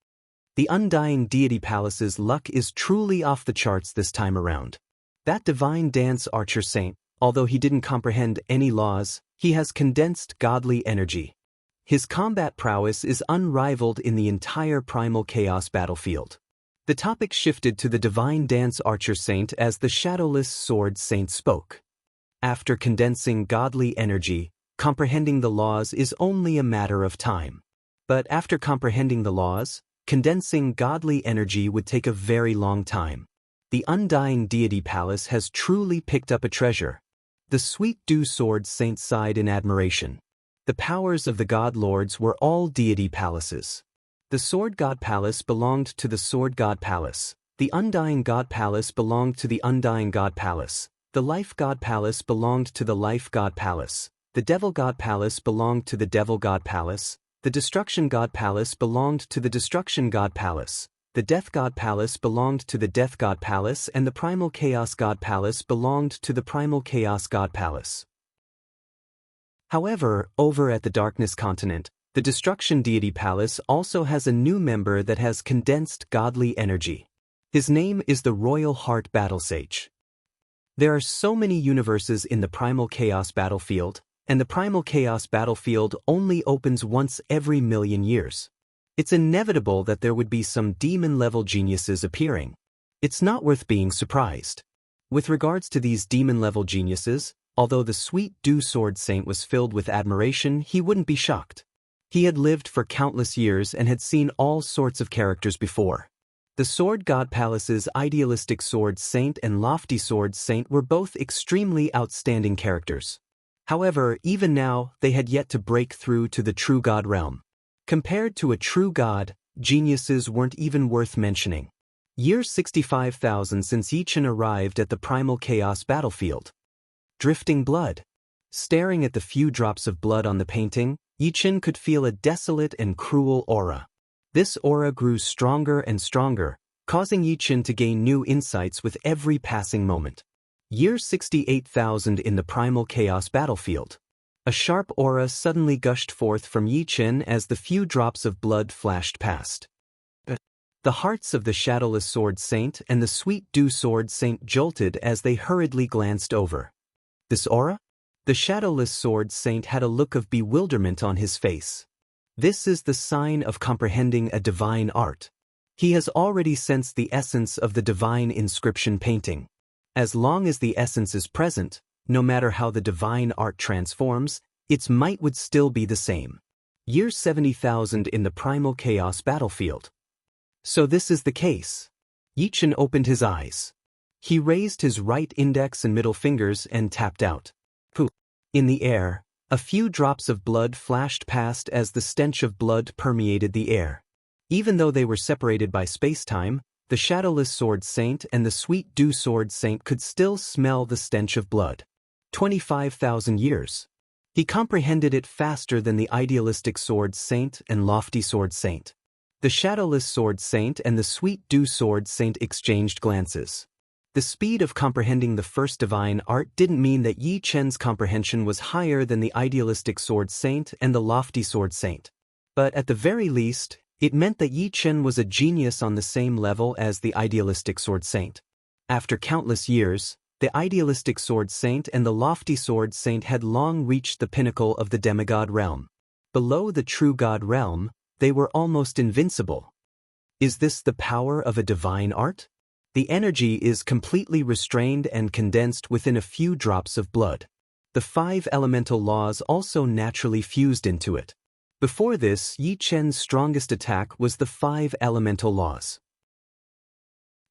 The Undying Deity Palace's luck is truly off the charts this time around. That divine dance archer saint, although he didn't comprehend any laws, he has condensed godly energy. His combat prowess is unrivaled in the entire primal chaos battlefield. The topic shifted to the divine dance archer saint as the Shadowless Sword Saint spoke. After condensing godly energy, comprehending the laws is only a matter of time. But after comprehending the laws, condensing godly energy would take a very long time. The Undying Deity Palace has truly picked up a treasure. The Sweet Dew Sword Saint sighed in admiration. The powers of the God Lords were all deity palaces. The Sword God Palace belonged to the Sword God Palace. The Undying God Palace belonged to the Undying God Palace. The Life God Palace belonged to the Life God Palace. The Devil God Palace belonged to the Devil God Palace. The Destruction God Palace belonged to the Destruction God Palace. The Death God Palace belonged to the Death God Palace, and the Primal Chaos God Palace belonged to the Primal Chaos God Palace. However, over at the Darkness Continent, the Destruction Deity Palace also has a new member that has condensed godly energy. His name is the Royal Heart Battle Sage. There are so many universes in the Primal Chaos battlefield, and the Primal Chaos battlefield only opens once every million years. It's inevitable that there would be some demon-level geniuses appearing. It's not worth being surprised. With regards to these demon-level geniuses, although the Sweet Dew Sword Saint was filled with admiration, he wouldn't be shocked. He had lived for countless years and had seen all sorts of characters before. The Sword God Palace's idealistic Sword Saint and lofty Sword Saint were both extremely outstanding characters. However, even now, they had yet to break through to the true God realm. Compared to a true God, geniuses weren't even worth mentioning. Year 65,000 since Yi Chen arrived at the Primal Chaos battlefield. Drifting blood. Staring at the few drops of blood on the painting, Yichen could feel a desolate and cruel aura. This aura grew stronger and stronger, causing Yichen to gain new insights with every passing moment. Year 68,000 in the primal chaos battlefield. A sharp aura suddenly gushed forth from Yichen as the few drops of blood flashed past. The hearts of the Shadowless Sword Saint and the Sweet Dew Sword Saint jolted as they hurriedly glanced over. This aura? The Shadowless Sword Saint had a look of bewilderment on his face. This is the sign of comprehending a divine art. He has already sensed the essence of the divine inscription painting. As long as the essence is present, no matter how the divine art transforms, its might would still be the same. Year 70,000 in the primal chaos battlefield. So this is the case. Yichen opened his eyes. He raised his right index and middle fingers and tapped out. Pooh. In the air, a few drops of blood flashed past as the stench of blood permeated the air. Even though they were separated by space-time, the Shadowless Sword Saint and the Sweet Dew Sword Saint could still smell the stench of blood. 25,000 years. He comprehended it faster than the Idealistic Sword Saint and Lofty Sword Saint. The Shadowless Sword Saint and the Sweet Dew Sword Saint exchanged glances. The speed of comprehending the first divine art didn't mean that Yichen's comprehension was higher than the Idealistic Sword Saint and the Lofty Sword Saint. But at the very least, it meant that Yichen was a genius on the same level as the Idealistic Sword Saint. After countless years, the Idealistic Sword Saint and the Lofty Sword Saint had long reached the pinnacle of the demigod realm. Below the true god realm, they were almost invincible. Is this the power of a divine art? The energy is completely restrained and condensed within a few drops of blood. The 5 elemental laws also naturally fused into it. Before this, Yichen's strongest attack was the 5 elemental laws.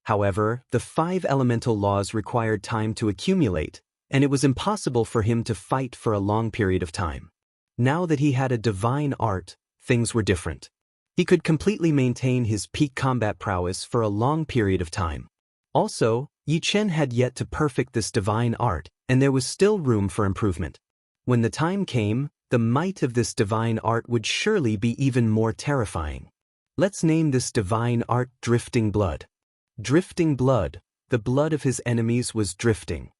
However, the 5 elemental laws required time to accumulate, and it was impossible for him to fight for a long period of time. Now that he had a divine art, things were different. He could completely maintain his peak combat prowess for a long period of time. Also, Yichen had yet to perfect this divine art, and there was still room for improvement. When the time came, the might of this divine art would surely be even more terrifying. Let's name this divine art Drifting Blood. Drifting blood, the blood of his enemies was drifting.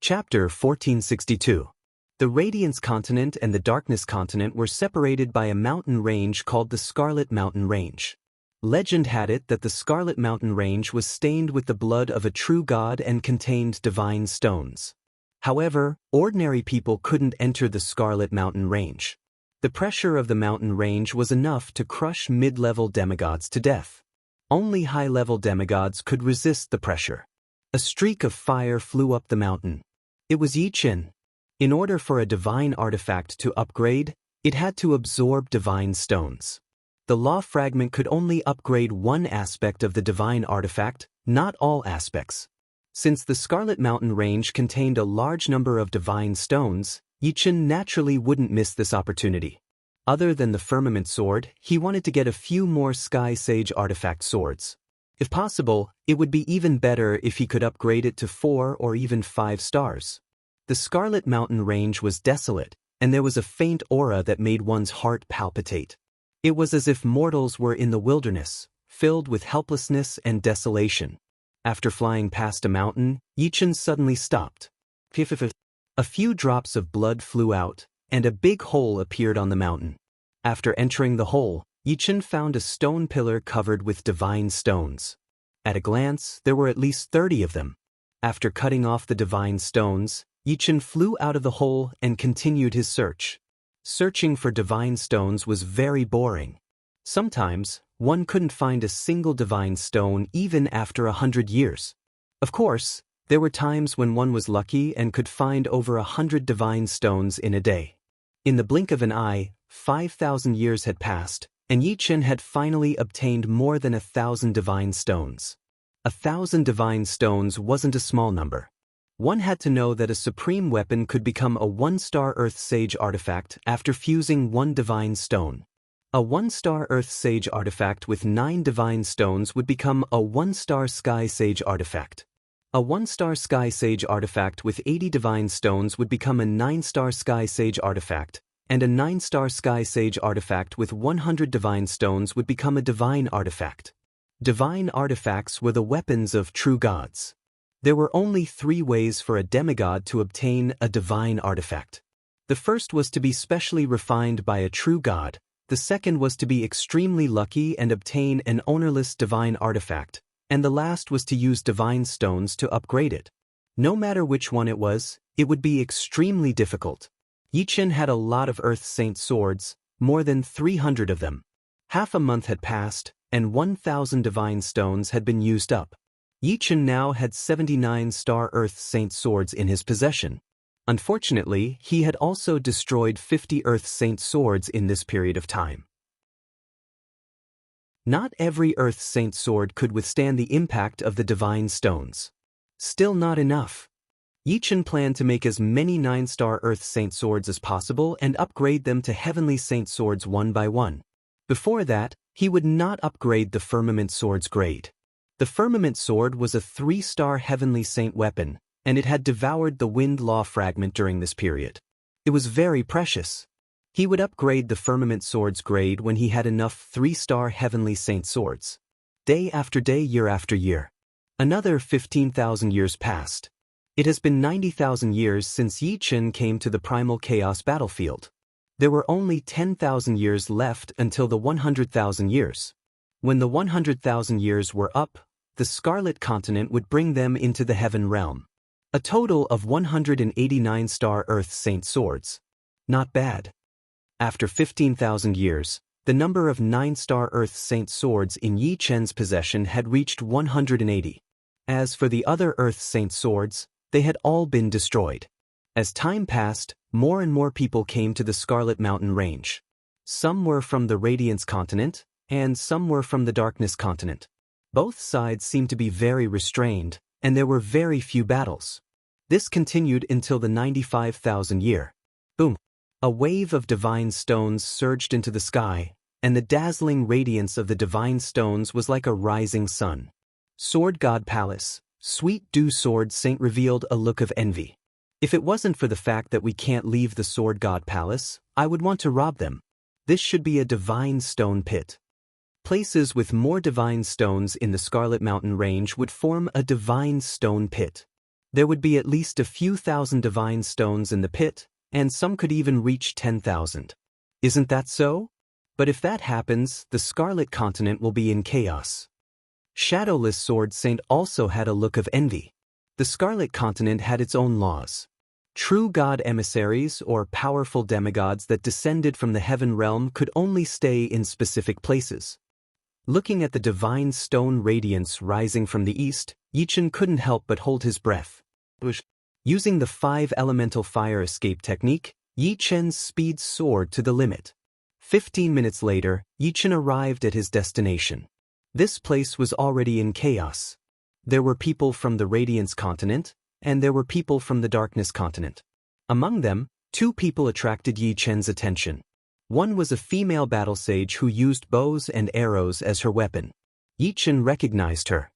Chapter 1462. The Radiance Continent and the Darkness Continent were separated by a mountain range called the Scarlet Mountain Range. Legend had it that the Scarlet Mountain Range was stained with the blood of a true god and contained divine stones. However, ordinary people couldn't enter the Scarlet Mountain Range. The pressure of the mountain range was enough to crush mid-level demigods to death. Only high-level demigods could resist the pressure. A streak of fire flew up the mountain. It was Yichen. In order for a divine artifact to upgrade, it had to absorb divine stones. The law fragment could only upgrade one aspect of the divine artifact, not all aspects. Since the Scarlet Mountain Range contained a large number of divine stones, Yichen naturally wouldn't miss this opportunity. Other than the Firmament Sword, he wanted to get a few more Sky Sage artifact swords. If possible, it would be even better if he could upgrade it to 4 or even 5 stars. The Scarlet Mountain Range was desolate, and there was a faint aura that made one's heart palpitate. It was as if mortals were in the wilderness, filled with helplessness and desolation. After flying past a mountain, Yichen suddenly stopped. A few drops of blood flew out, and a big hole appeared on the mountain. After entering the hole, Yichen found a stone pillar covered with divine stones. At a glance, there were at least 30 of them. After cutting off the divine stones, Yichen flew out of the hole and continued his search. Searching for divine stones was very boring. Sometimes, one couldn't find a single divine stone even after 100 years. Of course, there were times when one was lucky and could find over 100 divine stones in a day. In the blink of an eye, 5,000 years had passed, and Yichen had finally obtained more than 1,000 divine stones. 1,000 divine stones wasn't a small number. One had to know that a supreme weapon could become a 1-star Earth Sage artifact after fusing 1 divine stone. A 1-star Earth Sage artifact with 9 divine stones would become a 1-star Sky Sage artifact. A 1-star Sky Sage artifact with 80 divine stones would become a 9-star Sky Sage artifact, and a 9-star Sky Sage artifact with 100 divine stones would become a divine artifact. Divine artifacts were the weapons of true gods. There were only 3 ways for a demigod to obtain a divine artifact. The first was to be specially refined by a true god, the second was to be extremely lucky and obtain an ownerless divine artifact, and the last was to use divine stones to upgrade it. No matter which one it would be extremely difficult. Yichen had a lot of Earth Saint swords, more than 300 of them. Half a month had passed, and 1,000 divine stones had been used up. Yichen now had 79-star Earth Saint swords in his possession. Unfortunately, he had also destroyed 50 Earth Saint swords in this period of time. Not every Earth Saint sword could withstand the impact of the divine stones. Still not enough. Yichen planned to make as many 9-star Earth Saint swords as possible and upgrade them to Heavenly Saint swords one by one. Before that, he would not upgrade the Firmament sword's grade. The Firmament sword was a 3-star Heavenly Saint weapon, and it had devoured the Wind Law fragment during this period. It was very precious. He would upgrade the Firmament sword's grade when he had enough 3-star Heavenly Saint swords. Day after day, year after year. Another 15,000 years passed. It has been 90,000 years since Yichen came to the Primal Chaos battlefield. There were only 10,000 years left until the 100,000 years. When the 100,000 years were up, the Scarlet Continent would bring them into the Heaven Realm. A total of 189-star Earth Saint swords. Not bad. After 15,000 years, the number of 9-star Earth Saint swords in Yichen's possession had reached 180. As for the other Earth Saint swords, they had all been destroyed. As time passed, more and more people came to the Scarlet Mountain Range. Some were from the Radiance Continent, and some were from the Darkness Continent. Both sides seemed to be very restrained, and there were very few battles. This continued until the 95,000 year. Boom! A wave of divine stones surged into the sky, and the dazzling radiance of the divine stones was like a rising sun. Sword God Palace, Sweet Dew Sword Saint revealed a look of envy. If it wasn't for the fact that we can't leave the Sword God Palace, I would want to rob them. This should be a divine stone pit. Places with more divine stones in the Scarlet Mountain Range would form a divine stone pit. There would be at least a few thousand divine stones in the pit, and some could even reach 10,000. Isn't that so? But if that happens, the Scarlet Continent will be in chaos. Shadowless Sword Saint also had a look of envy. The Scarlet Continent had its own laws. True god emissaries or powerful demigods that descended from the Heaven Realm could only stay in specific places. Looking at the divine stone radiance rising from the east, Yichen couldn't help but hold his breath. Using the 5 elemental fire escape technique, Yichen's speed soared to the limit. 15 minutes later, Yichen arrived at his destination. This place was already in chaos. There were people from the Radiance Continent, and there were people from the Darkness Continent. Among them, 2 people attracted Yichen's attention. One was a female battle sage who used bows and arrows as her weapon. Yichen recognized her.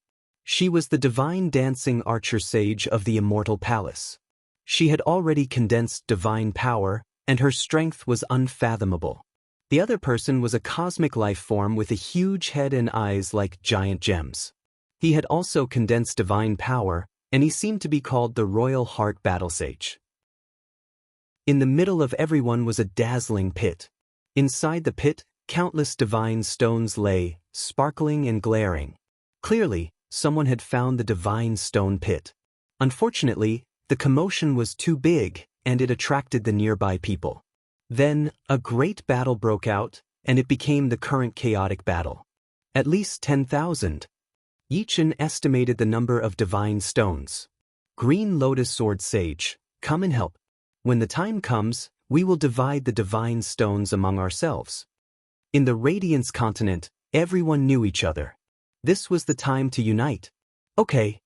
She was the divine dancing archer sage of the Immortal Palace. She had already condensed divine power, and her strength was unfathomable. The other person was a cosmic life form with a huge head and eyes like giant gems. He had also condensed divine power, and he seemed to be called the Royal Heart Battle Sage. In the middle of everyone was a dazzling pit. Inside the pit, countless divine stones lay, sparkling and glaring. Clearly, someone had found the divine stone pit. Unfortunately, the commotion was too big, and it attracted the nearby people. Then, a great battle broke out, and it became the current chaotic battle. At least 10,000. Yichen estimated the number of divine stones. Green Lotus Sword Sage, come and help. When the time comes, we will divide the divine stones among ourselves. In the Radiance Continent, everyone knew each other. This was the time to unite. Okay.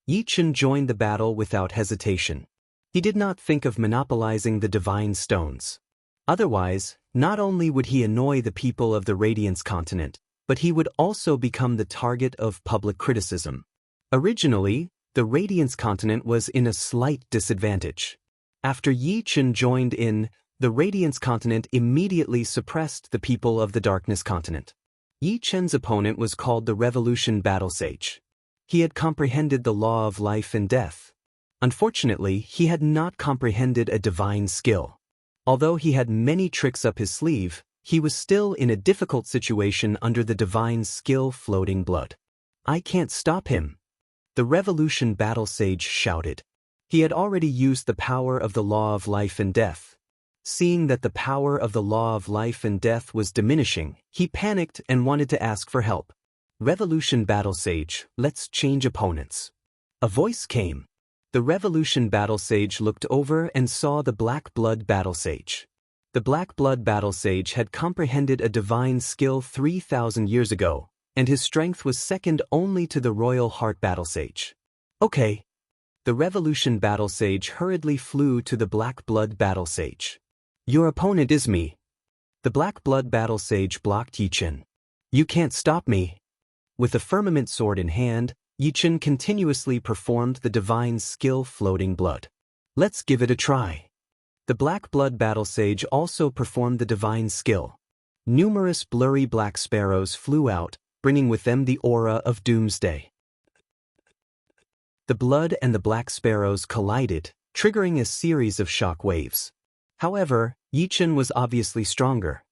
Yichen joined the battle without hesitation. He did not think of monopolizing the divine stones. Otherwise, not only would he annoy the people of the Radiance Continent, but he would also become the target of public criticism. Originally, the Radiance continent was in a slight disadvantage. After Yi Chen joined in, the Radiance continent immediately suppressed the people of the Darkness continent. Yi Chen's opponent was called the Revolution Battle Sage. He had comprehended the law of life and death. Unfortunately, he had not comprehended a divine skill. Although he had many tricks up his sleeve, he was still in a difficult situation under the divine skill Floating Blood. I can't stop him, the Revolution Battle Sage shouted. He had already used the power of the law of life and death. Seeing that the power of the law of life and death was diminishing, he panicked and wanted to ask for help. Revolution Battle Sage, let's change opponents. A voice came. The Revolution Battle Sage looked over and saw the Black Blood Battle Sage. The Black Blood Battle Sage had comprehended a divine skill 3,000 years ago, and his strength was second only to the Royal Heart Battle Sage. Okay. The Revolution Battle Sage hurriedly flew to the Black Blood Battle Sage. Your opponent is me. The Black Blood Battle Sage blocked Yi Chen. You can't stop me. With a firmament sword in hand, Yi Chen continuously performed the divine skill Floating Blood. Let's give it a try. The Black Blood Battle Sage also performed the divine skill. Numerous blurry black sparrows flew out, bringing with them the aura of doomsday. The blood and the black sparrows collided, triggering a series of shock waves. However, Yi Chen was obviously stronger.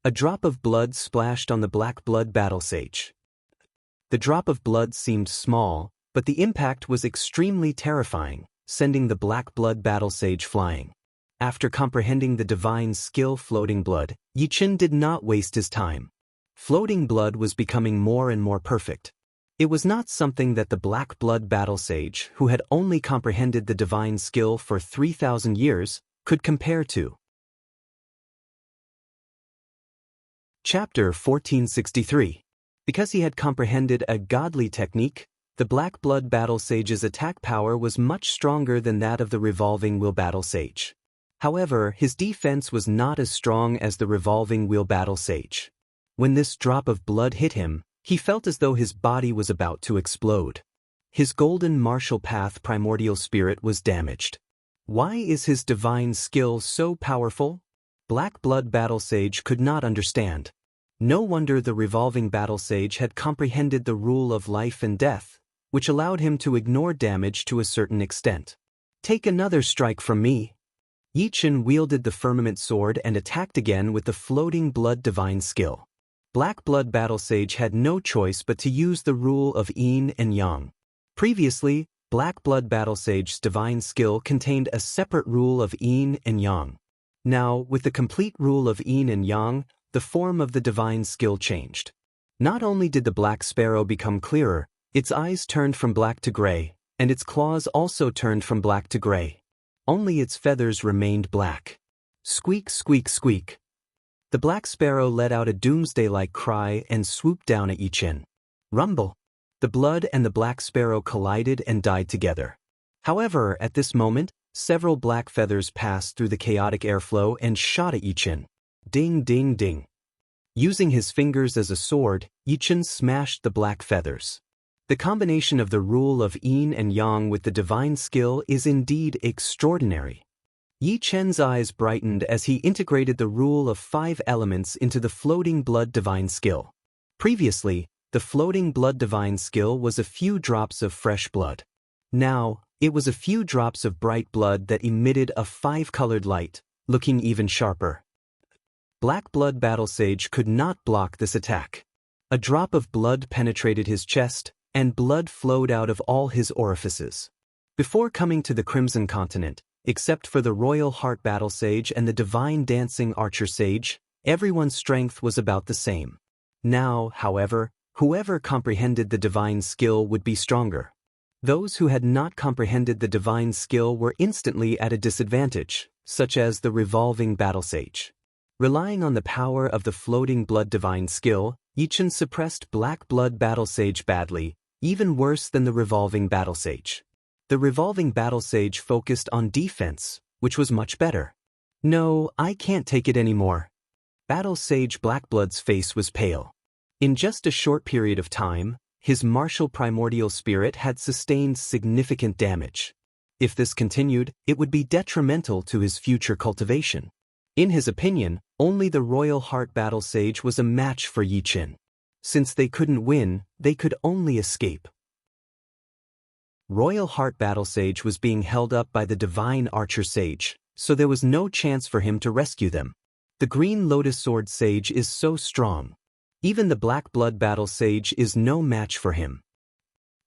A drop of blood splashed on the Black Blood Battle Sage. The drop of blood seemed small, but the impact was extremely terrifying, sending the Black Blood Battle Sage flying. After comprehending the divine skill Floating Blood, Yi Chen did not waste his time. Floating Blood was becoming more and more perfect. It was not something that the Black Blood Battle Sage, who had only comprehended the divine skill for 3,000 years, could compare to. Chapter 1463. Because he had comprehended a godly technique, the Black Blood Battle Sage's attack power was much stronger than that of the Revolving Wheel Battle Sage. However, his defense was not as strong as the Revolving Wheel Battle Sage. When this drop of blood hit him, he felt as though his body was about to explode. His golden martial path primordial spirit was damaged. Why is his divine skill so powerful? Black Blood Battle Sage could not understand. No wonder the Revolving Battle Sage had comprehended the rule of life and death, which allowed him to ignore damage to a certain extent. Take another strike from me. Yi Chen wielded the firmament sword and attacked again with the Floating Blood divine skill. Black Blood Battle Sage had no choice but to use the rule of yin and yang. Previously, Black Blood Battle Sage's divine skill contained a separate rule of yin and yang. Now, with the complete rule of yin and yang, the form of the divine skill changed. Not only did the black sparrow become clearer, its eyes turned from black to gray, and its claws also turned from black to gray. Only its feathers remained black. Squeak, squeak, squeak. The black sparrow let out a doomsday-like cry and swooped down at Yi Chen. Rumble. The blood and the black sparrow collided and died together. However, at this moment, several black feathers passed through the chaotic airflow and shot at Yi Chen. Ding, ding, ding. Using his fingers as a sword, Yi Chen smashed the black feathers. The combination of the rule of yin and yang with the divine skill is indeed extraordinary. Yi Chen's eyes brightened as he integrated the rule of 5 elements into the Floating Blood divine skill. Previously, the Floating Blood divine skill was a few drops of fresh blood. Now, it was a few drops of bright blood that emitted a 5-colored light, looking even sharper. Black Blood Battle Sage could not block this attack. A drop of blood penetrated his chest, and blood flowed out of all his orifices. Before coming to the Crimson Continent, except for the Royal Heart Battle Sage and the Divine Dancing Archer Sage, everyone's strength was about the same. Now, however, whoever comprehended the divine skill would be stronger. Those who had not comprehended the divine skill were instantly at a disadvantage, such as the Revolving Battle Sage. Relying on the power of the Floating Blood divine skill, Yi Chen suppressed Black Blood Battle Sage badly, even worse than the Revolving Battle Sage. The Revolving Battle Sage focused on defense, which was much better. No, I can't take it anymore. Battle Sage Blackblood's face was pale. In just a short period of time, his martial primordial spirit had sustained significant damage. If this continued, it would be detrimental to his future cultivation. In his opinion, only the Royal Heart Battle Sage was a match for Yi Qin. Since they couldn't win, they could only escape. Royal Heart Battle Sage was being held up by the Divine Archer Sage, so there was no chance for him to rescue them. The Green Lotus Sword Sage is so strong. Even the Black Blood Battle Sage is no match for him.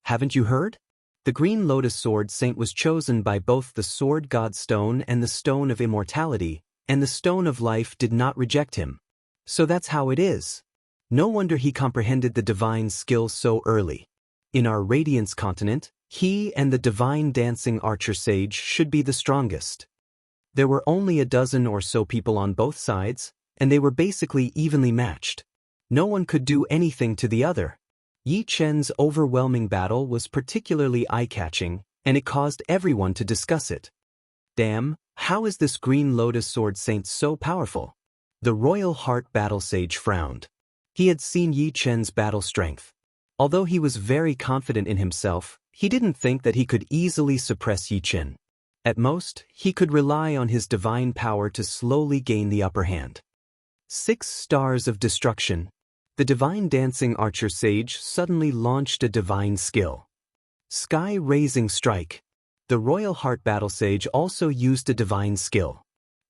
Haven't you heard? The Green Lotus Sword Saint was chosen by both the Sword God Stone and the Stone of Immortality, and the Stone of Life did not reject him. So that's how it is. No wonder he comprehended the divine skill so early. In our Radiance continent, he and the Divine Dancing Archer Sage should be the strongest. There were only a dozen or so people on both sides, and they were basically evenly matched. No one could do anything to the other. Yi Chen's overwhelming battle was particularly eye-catching, and it caused everyone to discuss it. Damn, how is this Green Lotus Sword Saint so powerful? The Royal Heart Battle Sage frowned. He had seen Yi Chen's battle strength. Although he was very confident in himself, he didn't think that he could easily suppress Yi Chen. At most, he could rely on his divine power to slowly gain the upper hand. 6 stars of destruction. The Divine Dancing Archer Sage suddenly launched a divine skill. Sky-raising strike. The Royal Heart Battle Sage also used a divine skill.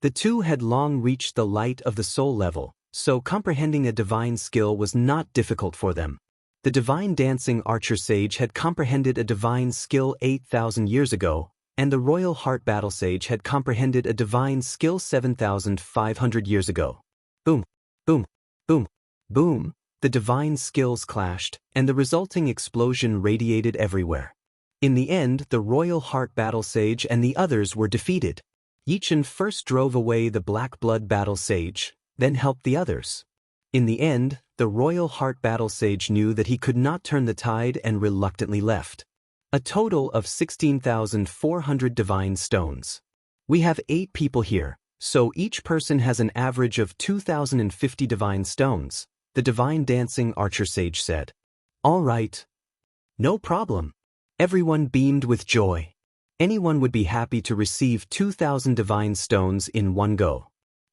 The two had long reached the light of the soul level, so comprehending a divine skill was not difficult for them. The Divine Dancing Archer Sage had comprehended a divine skill 8,000 years ago, and the Royal Heart Battle Sage had comprehended a divine skill 7,500 years ago. Boom, boom, boom, boom, the divine skills clashed, and the resulting explosion radiated everywhere. In the end, the Royal Heart Battle Sage and the others were defeated. Yi Chen first drove away the Black Blood Battle Sage, then helped the others. In the end, the Royal Heart Battle Sage knew that he could not turn the tide and reluctantly left. A total of 16,400 divine stones. We have 8 people here, so each person has an average of 2,050 divine stones, the Divine Dancing Archer Sage said. All right. No problem. Everyone beamed with joy. Anyone would be happy to receive 2,000 divine stones in one go.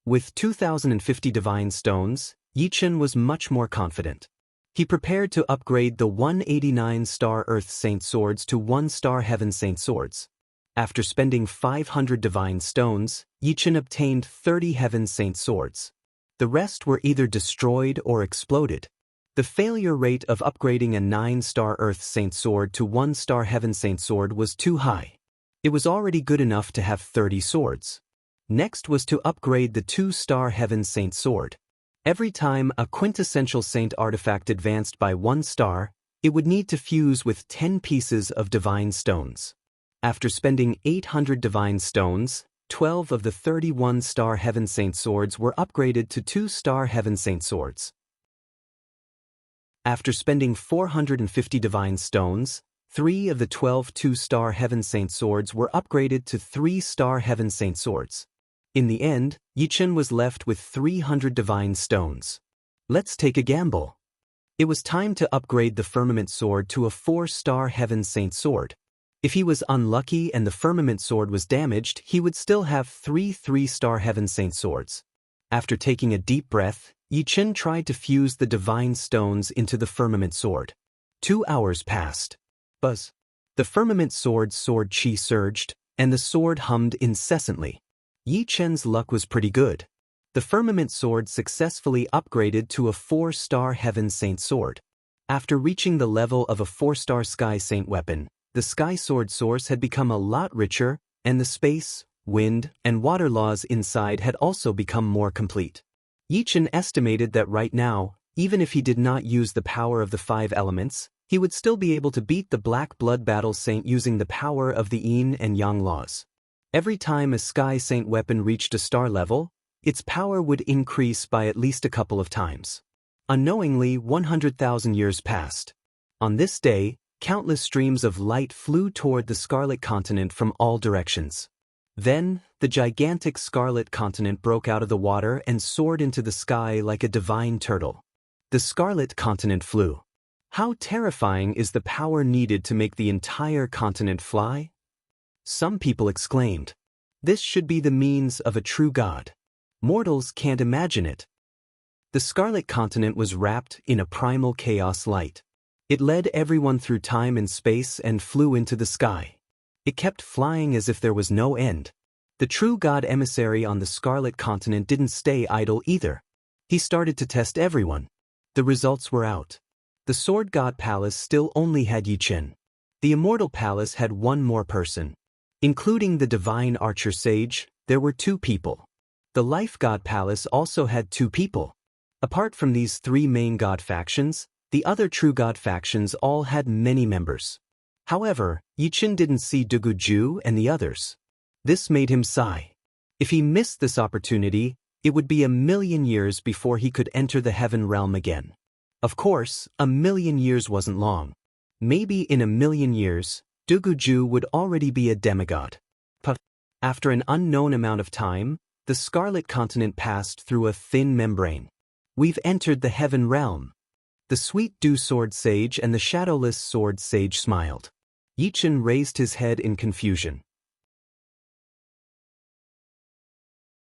With 2,050 divine stones, Yi Chen was much more confident. He prepared to upgrade the 189-star Earth Saint Swords to 1-star Heaven Saint Swords. After spending 500 divine stones, Yi Chen obtained 30 Heaven Saint Swords. The rest were either destroyed or exploded. The failure rate of upgrading a 9-star Earth Saint Sword to 1-star Heaven Saint Sword was too high. It was already good enough to have 30 swords. Next was to upgrade the 2-star Heaven Saint Sword. Every time a quintessential saint artifact advanced by 1 star, it would need to fuse with 10 pieces of divine stones. After spending 800 divine stones, 12 of the 31-star Heaven Saint Swords were upgraded to 2-star Heaven Saint Swords. After spending 450 divine stones, 3 of the 12 2-star Heaven Saint Swords were upgraded to 3-star Heaven Saint Swords. In the end, Yi Chen was left with 300 divine stones. Let's take a gamble. It was time to upgrade the Firmament Sword to a 4-star Heaven Saint Sword. If he was unlucky and the Firmament Sword was damaged, he would still have 3 3-star Heaven Saint Swords. After taking a deep breath, Yi Chen tried to fuse the divine stones into the Firmament Sword. 2 hours passed. Buzz. The Firmament Sword's sword chi surged, and the sword hummed incessantly. Yi Chen's luck was pretty good. The Firmament Sword successfully upgraded to a 4-star Heaven Saint Sword. After reaching the level of a 4-star Sky Saint weapon, the Sky Sword source had become a lot richer, and the space, wind, and water laws inside had also become more complete. Yi Chen estimated that right now, even if he did not use the power of the 5 elements, he would still be able to beat the Black Blood Battle Saint using the power of the Yin and Yang laws. Every time a Sky Saint weapon reached a star level, its power would increase by at least a couple of times. Unknowingly, 100,000 years passed. On this day, countless streams of light flew toward the Scarlet Continent from all directions. Then, the gigantic Scarlet Continent broke out of the water and soared into the sky like a divine turtle. The Scarlet Continent flew. How terrifying is the power needed to make the entire continent fly? Some people exclaimed, "This should be the means of a true god. Mortals can't imagine it." The Scarlet Continent was wrapped in a primal chaos light. It led everyone through time and space and flew into the sky. It kept flying as if there was no end. The true god emissary on the Scarlet Continent didn't stay idle either. He started to test everyone. The results were out. The Sword God Palace still only had Yi Chen. The Immortal Palace had one more person. Including the Divine Archer Sage, there were 2 people. The Life God Palace also had 2 people. Apart from these 3 main god factions, the other true god factions all had many members. However, Yi Chen didn't see Dugu Ju and the others. This made him sigh. If he missed this opportunity, it would be 1,000,000 years before he could enter the heaven realm again. Of course, 1,000,000 years wasn't long. Maybe in 1,000,000 years, Dugu Ju would already be a demigod. But after an unknown amount of time, the Scarlet Continent passed through a thin membrane. We've entered the heaven realm. The Sweet Dew Sword Sage and the Shadowless Sword Sage smiled. Yi Chen raised his head in confusion.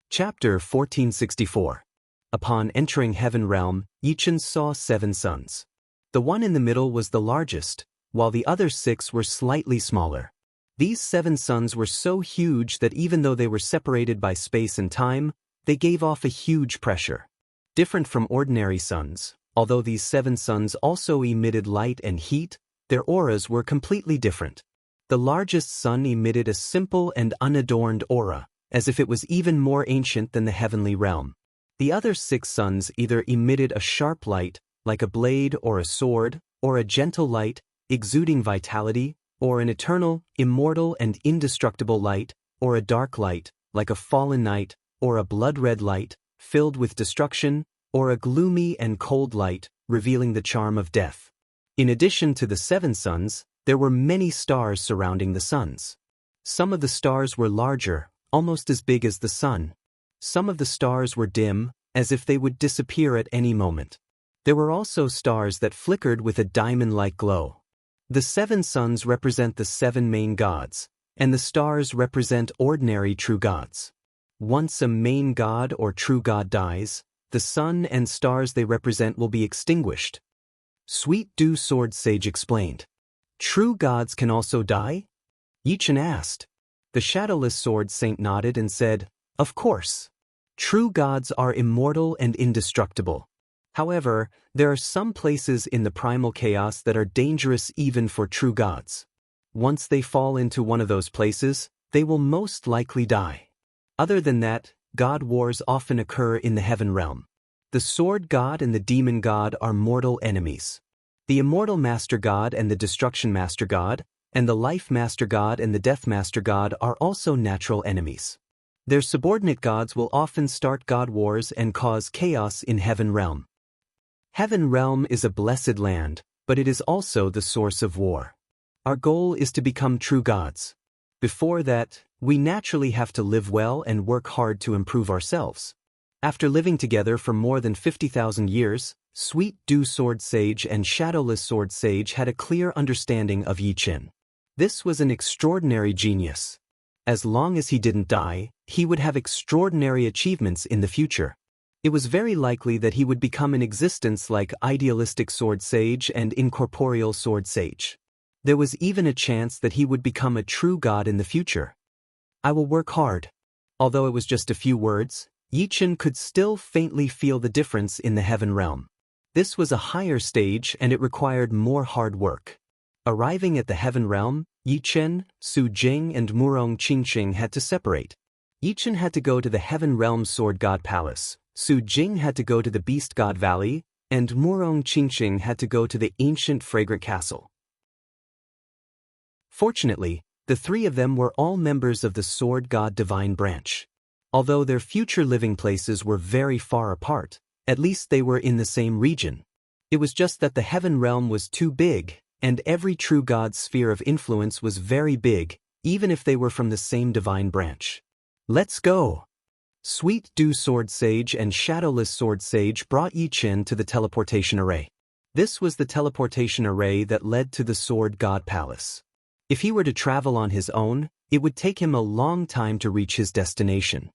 Chapter 1464. Upon entering heaven realm, Yi Chen saw 7 suns. The one in the middle was the largest, while the other 6 were slightly smaller. These 7 suns were so huge that even though they were separated by space and time, they gave off a huge pressure. Different from ordinary suns, although these 7 suns also emitted light and heat, their auras were completely different. The largest sun emitted a simple and unadorned aura, as if it was even more ancient than the heavenly realm. The other 6 suns either emitted a sharp light, like a blade or a sword, or a gentle light, exuding vitality, or an eternal, immortal and indestructible light, or a dark light, like a fallen night, or a blood-red light, filled with destruction, or a gloomy and cold light, revealing the charm of death. In addition to the 7 suns, there were many stars surrounding the suns. Some of the stars were larger, almost as big as the sun. Some of the stars were dim, as if they would disappear at any moment. There were also stars that flickered with a diamond-like glow. The 7 suns represent the 7 main gods, and the stars represent ordinary true gods. Once a main god or true god dies, the sun and stars they represent will be extinguished. Sweet Dew Sword Sage explained. True gods can also die? Yi Chen asked. The Shadowless Sword Saint nodded and said, "Of course. True gods are immortal and indestructible. However, there are some places in the primal chaos that are dangerous even for true gods. Once they fall into one of those places, they will most likely die. Other than that, god wars often occur in the heaven realm. The Sword God and the Demon God are mortal enemies. The Immortal Master God and the Destruction Master God, and the Life Master God and the Death Master God are also natural enemies. Their subordinate gods will often start god wars and cause chaos in heaven realm. Heaven realm is a blessed land, but it is also the source of war. Our goal is to become true gods. Before that, we naturally have to live well and work hard to improve ourselves. After living together for more than 50,000 years, Sweet Dew Sword Sage and Shadowless Sword Sage had a clear understanding of Yi Chen. This was an extraordinary genius. As long as he didn't die, he would have extraordinary achievements in the future. It was very likely that he would become an existence like Idealistic Sword Sage and Incorporeal Sword Sage. There was even a chance that he would become a true god in the future. I will work hard. Although it was just a few words, Yi Chen could still faintly feel the difference in the heaven realm. This was a higher stage and it required more hard work. Arriving at the heaven realm, Yi Chen, Su Jing and Murong Qingqing had to separate. Yi Chen had to go to the heaven realm Sword God Palace, Su Jing had to go to the Beast God Valley, and Murong Qingqing had to go to the ancient fragrant castle. Fortunately, the 3 of them were all members of the Sword God Divine Branch. Although their future living places were very far apart, at least they were in the same region. It was just that the heaven realm was too big, and every true god's sphere of influence was very big, even if they were from the same divine branch. Let's go! Sweet Dew Sword Sage and Shadowless Sword Sage brought Yi Chen to the teleportation array. This was the teleportation array that led to the Sword God Palace. If he were to travel on his own, it would take him a long time to reach his destination.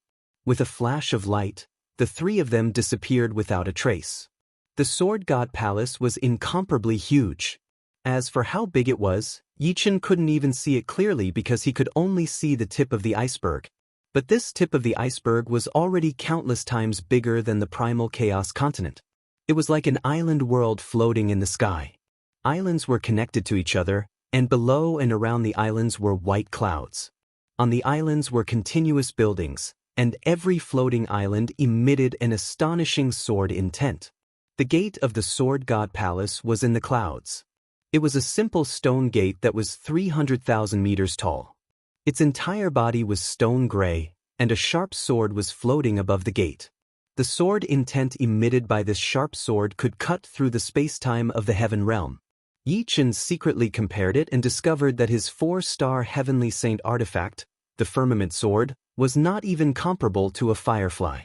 With a flash of light, the three of them disappeared without a trace. The Sword God Palace was incomparably huge. As for how big it was, Yichen couldn't even see it clearly because he could only see the tip of the iceberg. But this tip of the iceberg was already countless times bigger than the primal chaos continent. It was like an island world floating in the sky. Islands were connected to each other, and below and around the islands were white clouds. On the islands were continuous buildings, and every floating island emitted an astonishing sword intent. The gate of the Sword God Palace was in the clouds. It was a simple stone gate that was 300,000 meters tall. Its entire body was stone gray, and a sharp sword was floating above the gate. The sword intent emitted by this sharp sword could cut through the space-time of the heaven realm. Yichen secretly compared it and discovered that his 4-star heavenly saint artifact, the firmament sword, was not even comparable to a firefly.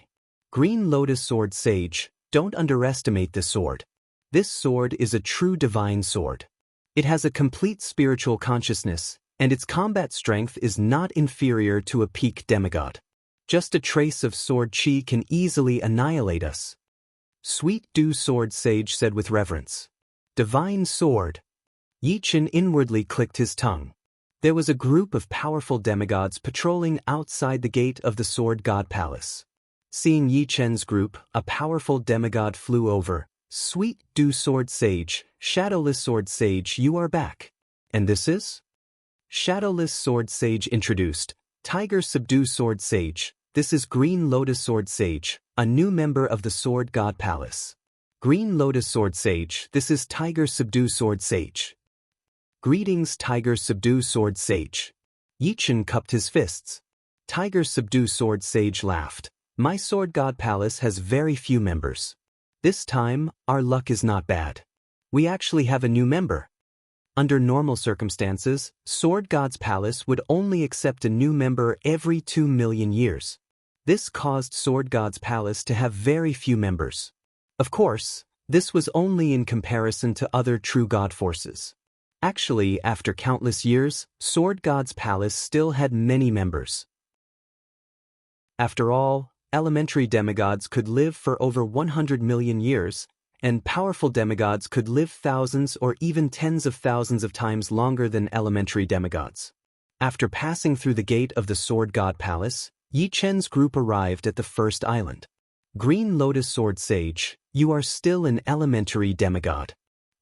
Green Lotus Sword Sage, don't underestimate this sword. This sword is a true divine sword. It has a complete spiritual consciousness, and its combat strength is not inferior to a peak demigod. Just a trace of sword chi can easily annihilate us. Sweet Dew Sword Sage said with reverence. Divine sword. Yichen inwardly clicked his tongue. There was a group of powerful demigods patrolling outside the gate of the Sword God Palace. Seeing Yichen's group, a powerful demigod flew over. Sweet Dew Sword Sage, Shadowless Sword Sage, you are back. And this is? Shadowless Sword Sage introduced. Tiger Subdue Sword Sage, this is Green Lotus Sword Sage, a new member of the Sword God Palace. Green Lotus Sword Sage, this is Tiger Subdue Sword Sage. Greetings Tiger Subdue Sword Sage. Yichen cupped his fists. Tiger Subdue Sword Sage laughed. My Sword God Palace has very few members. This time, our luck is not bad. We actually have a new member. Under normal circumstances, Sword God's Palace would only accept a new member every 2 million years. This caused Sword God's Palace to have very few members. Of course, this was only in comparison to other true God forces. Actually, after countless years, Sword God's Palace still had many members. After all, elementary demigods could live for over 100 million years, and powerful demigods could live thousands or even tens of thousands of times longer than elementary demigods. After passing through the gate of the Sword God Palace, Yichen's group arrived at the first island. Green Lotus Sword Sage, you are still an elementary demigod.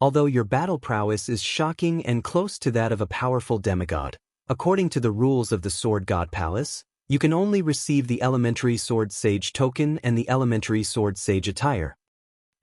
Although your battle prowess is shocking and close to that of a powerful demigod, according to the rules of the Sword God Palace, you can only receive the Elementary Sword Sage token and the Elementary Sword Sage attire.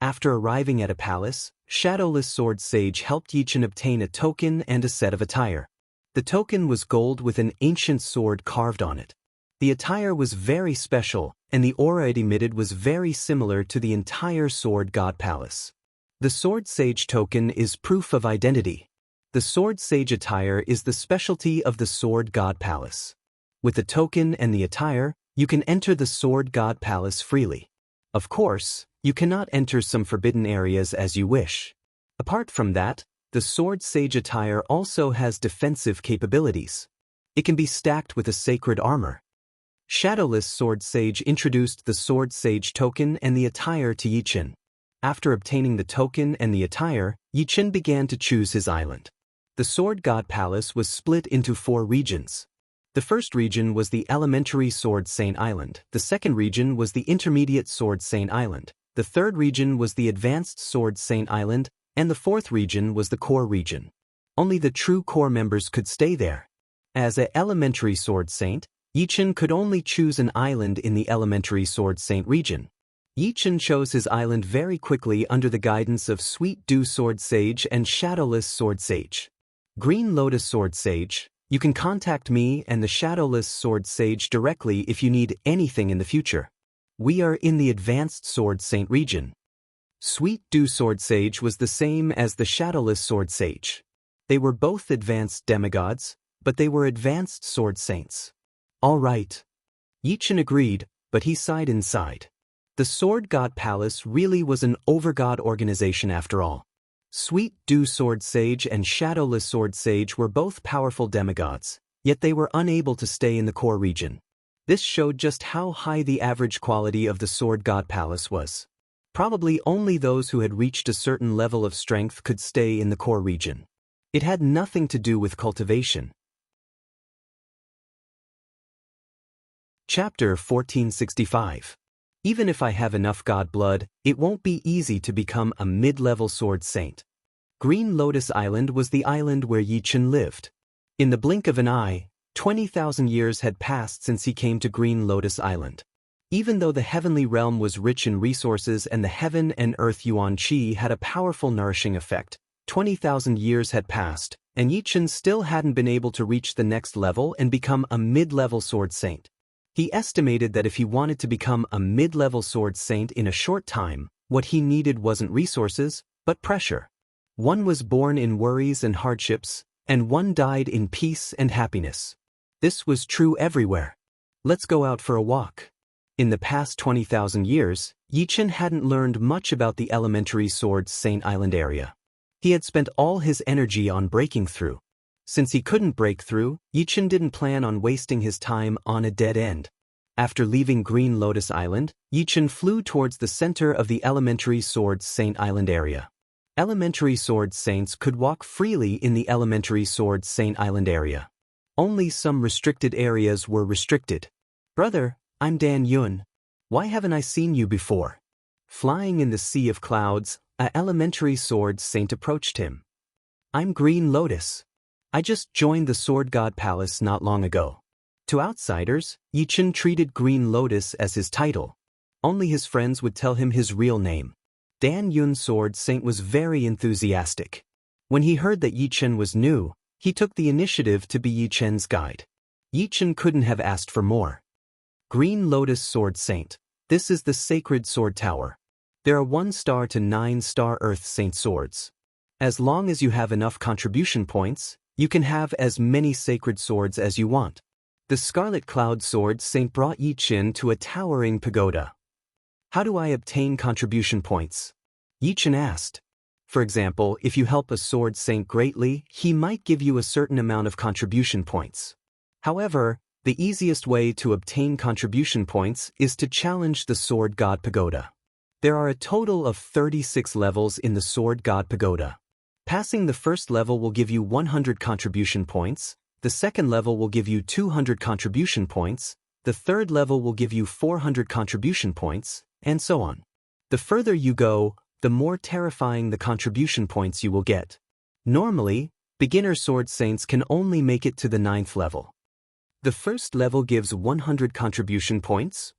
After arriving at a palace, Shadowless Sword Sage helped Yichen obtain a token and a set of attire. The token was gold with an ancient sword carved on it. The attire was very special, and the aura it emitted was very similar to the entire Sword God Palace. The Sword Sage token is proof of identity. The Sword Sage attire is the specialty of the Sword God Palace. With the token and the attire, you can enter the Sword God Palace freely. Of course, you cannot enter some forbidden areas as you wish. Apart from that, the Sword Sage attire also has defensive capabilities. It can be stacked with a sacred armor. Shadowless Sword Sage introduced the Sword Sage token and the attire to Yichen. After obtaining the token and the attire, Yichen began to choose his island. The Sword God Palace was split into 4 regions. The first region was the Elementary Sword Saint Island, the second region was the Intermediate Sword Saint Island, the third region was the Advanced Sword Saint Island, and the fourth region was the Core region. Only the true core members could stay there. As an Elementary Sword Saint, Yichen could only choose an island in the Elementary Sword Saint region. Yichen chose his island very quickly under the guidance of Sweet Dew Sword Sage and Shadowless Sword Sage. Green Lotus Sword Sage, you can contact me and the Shadowless Sword Sage directly if you need anything in the future. We are in the Advanced Sword Saint region. Sweet Dew Sword Sage was the same as the Shadowless Sword Sage. They were both advanced demigods, but they were advanced sword saints. All right. Yichen agreed, but he sighed inside. The Sword God Palace really was an overgod organization after all. Sweet Dew Sword Sage and Shadowless Sword Sage were both powerful demigods, yet they were unable to stay in the core region. This showed just how high the average quality of the Sword God Palace was. Probably only those who had reached a certain level of strength could stay in the core region. It had nothing to do with cultivation. Chapter 1465. Even if I have enough god blood, it won't be easy to become a mid-level sword saint. Green Lotus Island was the island where Yi Chen lived. In the blink of an eye, 20,000 years had passed since he came to Green Lotus Island. Even though the heavenly realm was rich in resources and the heaven and earth Yuan Qi had a powerful nourishing effect, 20,000 years had passed, and Yi Chen still hadn't been able to reach the next level and become a mid-level sword saint. He estimated that if he wanted to become a mid-level sword saint in a short time, what he needed wasn't resources, but pressure. One was born in worries and hardships, and one died in peace and happiness. This was true everywhere. Let's go out for a walk. In the past 20,000 years, Yi Chen hadn't learned much about the elementary sword saint island area. He had spent all his energy on breaking through. Since he couldn't break through, Yi Chen didn't plan on wasting his time on a dead end. After leaving Green Lotus Island, Yi Chen flew towards the center of the elementary sword saint island area. Elementary sword saints could walk freely in the elementary sword saint island area. Only some restricted areas were restricted. Brother, I'm Dan Yun. Why haven't I seen you before? Flying in the sea of clouds, an elementary sword saint approached him. I'm Green Lotus. I just joined the Sword God Palace not long ago. To outsiders, Yi Chen treated Green Lotus as his title. Only his friends would tell him his real name. Dan Yun Sword Saint was very enthusiastic. When he heard that Yi Chen was new, he took the initiative to be Yi Chen's guide. Yi Chen couldn't have asked for more. Green Lotus Sword Saint. This is the sacred sword tower. There are 1-star to 9-star Earth Saint swords. As long as you have enough contribution points, you can have as many sacred swords as you want. The Scarlet Cloud Sword Saint brought Yi Chen to a towering pagoda. How do I obtain contribution points? Yi Chen asked. For example, if you help a sword saint greatly, he might give you a certain amount of contribution points. However, the easiest way to obtain contribution points is to challenge the Sword God Pagoda. There are a total of 36 levels in the Sword God Pagoda. Passing the first level will give you 100 contribution points, the second level will give you 200 contribution points, the third level will give you 400 contribution points, and so on. The further you go, the more terrifying the contribution points you will get. Normally, beginner sword saints can only make it to the 9th level. The first level gives 100 contribution points.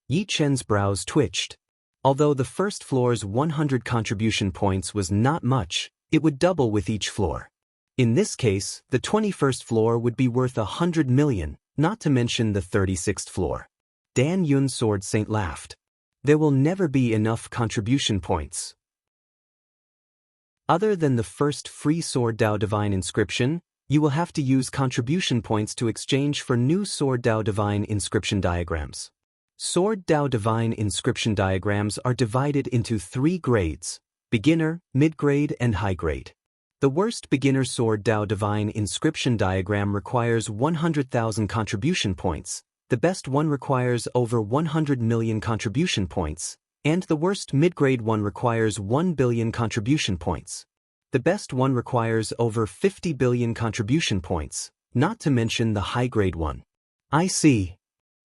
Yi Chen's brows twitched. Although the first floor's 100 contribution points was not much, it would double with each floor. In this case, the 21st floor would be worth 100 million, not to mention the 36th floor. Dan Yun Sword Saint laughed. There will never be enough contribution points. Other than the first free Sword Dao Divine Inscription, you will have to use contribution points to exchange for new Sword Dao Divine Inscription diagrams. Sword Dao Divine Inscription diagrams are divided into 3 grades: beginner, mid-grade, and high-grade. The worst beginner Sword Dao Divine Inscription diagram requires 100,000 contribution points, the best one requires over 100 million contribution points, and the worst mid-grade one requires 1 billion contribution points. The best one requires over 50 billion contribution points, not to mention the high-grade one. I see.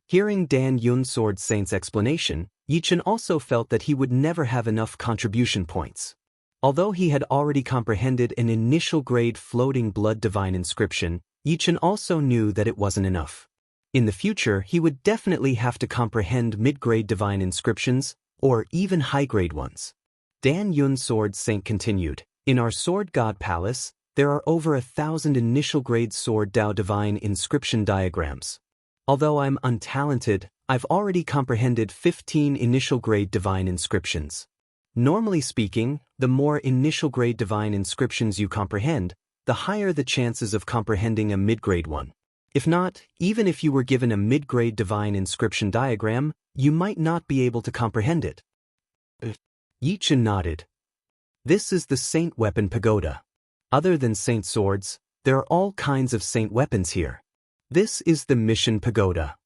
Hearing Dan Yun Sword Saint's explanation, Yi Chen also felt that he would never have enough contribution points. Although he had already comprehended an initial grade floating blood divine inscription, Yi Chen also knew that it wasn't enough. In the future, he would definitely have to comprehend mid-grade divine inscriptions, or even high-grade ones. Dan Yun Sword Saint continued, in our Sword God Palace, there are over 1,000 initial grade Sword Dao Divine Inscription diagrams. Although I'm untalented, I've already comprehended 15 initial grade divine inscriptions. Normally speaking, the more initial grade divine inscriptions you comprehend, the higher the chances of comprehending a mid-grade one. If not, even if you were given a mid-grade divine inscription diagram, you might not be able to comprehend it. Yi Chen nodded. This is the Saint Weapon Pagoda. Other than Saint Swords, there are all kinds of Saint Weapons here. This is the Mission Pagoda.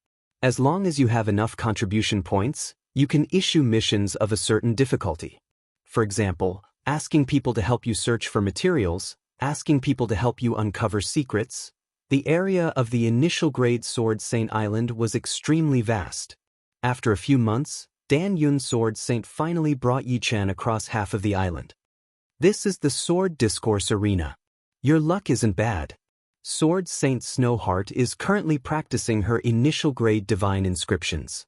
As long as you have enough contribution points, you can issue missions of a certain difficulty. For example, asking people to help you search for materials, asking people to help you uncover secrets. The area of the initial grade Sword Saint Island was extremely vast. After a few months, Dan Yun's Sword Saint finally brought Yi-Chan across half of the island. This is the Sword Discourse Arena. Your luck isn't bad. Sword Saint Snowheart is currently practicing her initial grade divine inscriptions.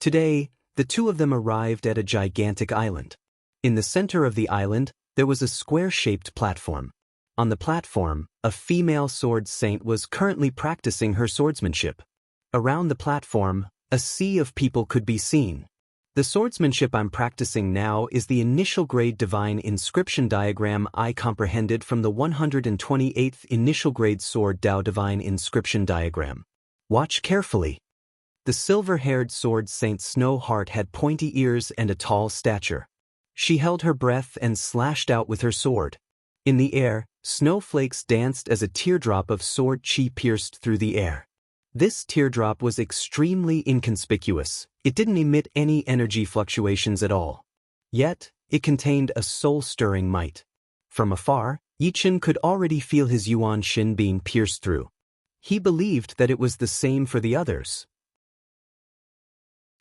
Today, the two of them arrived at a gigantic island. In the center of the island, there was a square-shaped platform. On the platform, a female Sword Saint was currently practicing her swordsmanship. Around the platform, a sea of people could be seen. The swordsmanship I'm practicing now is the initial grade divine inscription diagram I comprehended from the 128th initial grade Sword Dao divine inscription diagram. Watch carefully. The silver-haired Sword Saint Snowheart had pointy ears and a tall stature. She held her breath and slashed out with her sword. In the air, snowflakes danced as a teardrop of sword chi pierced through the air. This teardrop was extremely inconspicuous. It didn't emit any energy fluctuations at all. Yet, it contained a soul-stirring might. From afar, Yi-Chan could already feel his Yuan Shin being pierced through. He believed that it was the same for the others.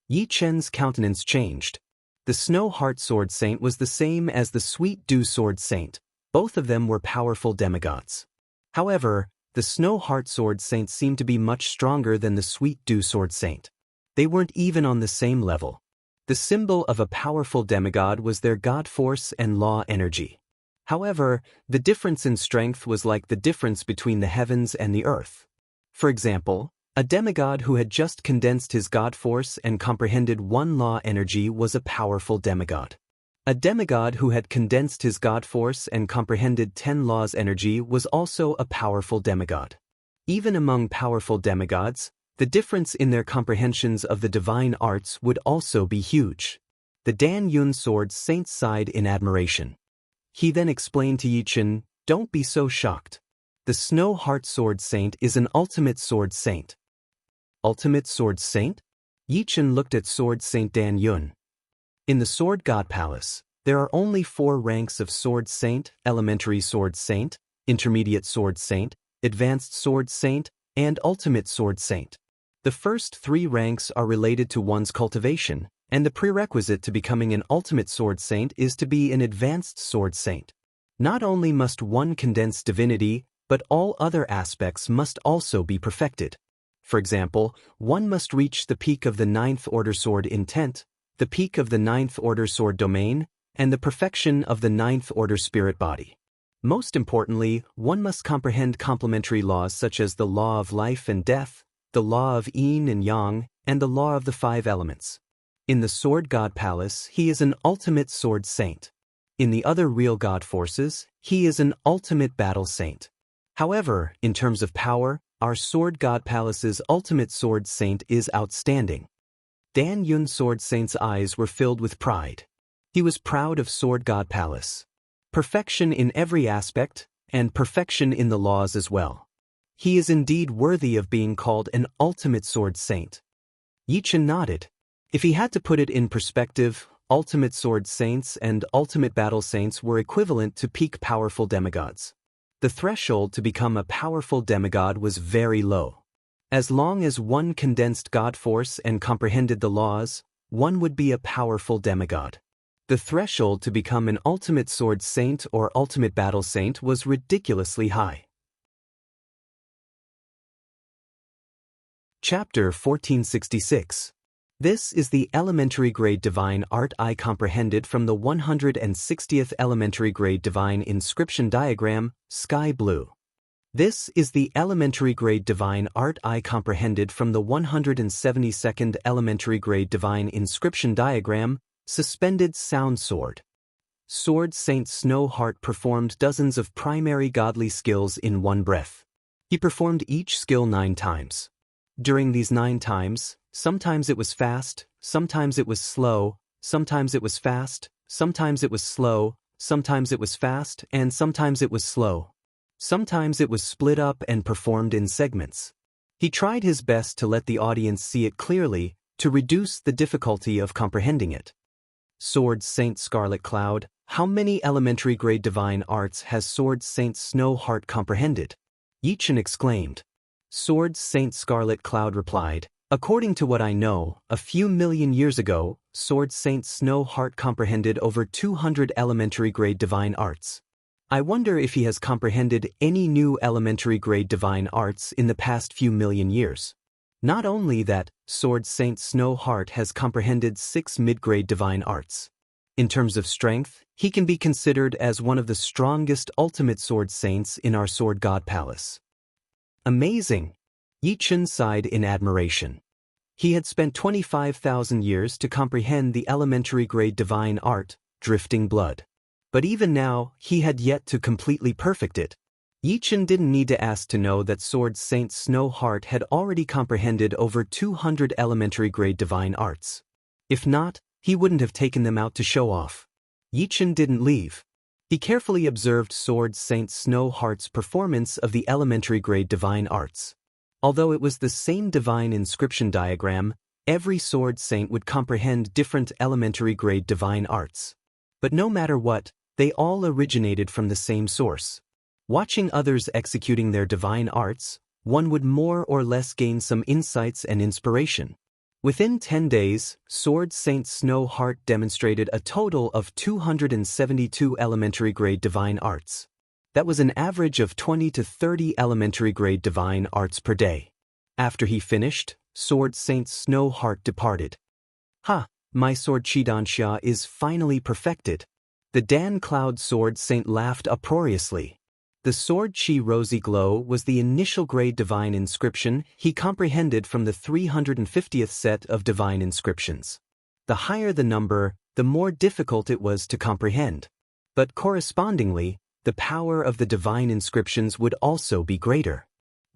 Yi-Chan's countenance changed. The Snow Heart Sword Saint was the same as the Sweet Dew Sword Saint. Both of them were powerful demigods. However, the Snow Heart Sword Saint seemed to be much stronger than the Sweet Dew Sword Saint. They weren't even on the same level. The symbol of a powerful demigod was their god force and law energy. However, the difference in strength was like the difference between the heavens and the earth. For example, a demigod who had just condensed his god force and comprehended one law energy was a powerful demigod. A demigod who had condensed his god force and comprehended 10 laws energy was also a powerful demigod. Even among powerful demigods, the difference in their comprehensions of the divine arts would also be huge. The Dan Yun Sword Saint sighed in admiration. He then explained to Yi-Chan, "Don't be so shocked. The Snow Heart Sword Saint is an ultimate sword saint." Ultimate sword saint? Yi-Chan looked at Sword Saint Dan Yun. In the Sword God Palace, there are only 4 ranks of Sword Saint: Elementary Sword Saint, Intermediate Sword Saint, Advanced Sword Saint, and Ultimate Sword Saint. The first 3 ranks are related to one's cultivation, and the prerequisite to becoming an Ultimate Sword Saint is to be an Advanced Sword Saint. Not only must one condense divinity, but all other aspects must also be perfected. For example, one must reach the peak of the 9th Order Sword Intent, the peak of the 9th Order Sword Domain, and the perfection of the 9th Order Spirit Body. Most importantly, one must comprehend complementary laws such as the law of life and death, the law of yin and yang, and the law of the 5 elements. In the Sword God Palace, he is an ultimate sword saint. In the other real god forces, he is an ultimate battle saint. However, in terms of power, our Sword God Palace's ultimate sword saint is outstanding. Dan Yun's Sword Saint's eyes were filled with pride. He was proud of Sword God Palace. Perfection in every aspect, and perfection in the laws as well. He is indeed worthy of being called an ultimate sword saint. Yi-Chan nodded. If he had to put it in perspective, ultimate sword saints and ultimate battle saints were equivalent to peak powerful demigods. The threshold to become a powerful demigod was very low. As long as one condensed god force and comprehended the laws, one would be a powerful demigod. The threshold to become an ultimate sword saint or ultimate battle saint was ridiculously high. Chapter 1466. This is the elementary grade divine art I comprehended from the 160th elementary grade divine inscription diagram, sky blue. This is the elementary grade divine art I comprehended from the 172nd elementary grade divine inscription diagram, suspended sound sword. Sword Saint Snowheart performed dozens of primary godly skills in one breath. He performed each skill 9 times. During these 9 times, sometimes it was fast, sometimes it was slow, sometimes it was fast, sometimes it was slow, sometimes it was fast, and sometimes it was slow. Sometimes it was split up and performed in segments. He tried his best to let the audience see it clearly, to reduce the difficulty of comprehending it. Sword Saint Scarlet Cloud, how many elementary grade divine arts has Sword Saint Snowheart comprehended? Yichen exclaimed. Sword Saint Scarlet Cloud replied, according to what I know, a few million years ago, Sword Saint Snowheart comprehended over 200 elementary grade divine arts. I wonder if he has comprehended any new elementary grade divine arts in the past few million years. Not only that, Sword Saint Snowheart has comprehended 6 mid-grade divine arts. In terms of strength, he can be considered as one of the strongest ultimate sword saints in our Sword God Palace. Amazing! Yichen sighed in admiration. He had spent 25,000 years to comprehend the elementary grade divine art, Drifting Blood. But even now, he had yet to completely perfect it. Yichen didn't need to ask to know that Sword Saint Snowheart had already comprehended over 200 elementary grade divine arts. If not, he wouldn't have taken them out to show off. Yichen didn't leave. He carefully observed Sword Saint Snowheart's performance of the elementary grade divine arts. Although it was the same divine inscription diagram, every sword saint would comprehend different elementary grade divine arts. But no matter what, they all originated from the same source. Watching others executing their divine arts, one would more or less gain some insights and inspiration. Within 10 days, Sword Saint Snowheart demonstrated a total of 272 elementary grade divine arts. That was an average of 20 to 30 elementary grade divine arts per day. After he finished, Sword Saint Snowheart departed. Ha! My sword Chidansha is finally perfected. The Dan Cloud Sword Saint laughed uproariously. The sword Chi Rosy Glow was the initial grade divine inscription he comprehended from the 350th set of divine inscriptions. The higher the number, the more difficult it was to comprehend. But correspondingly, the power of the divine inscriptions would also be greater.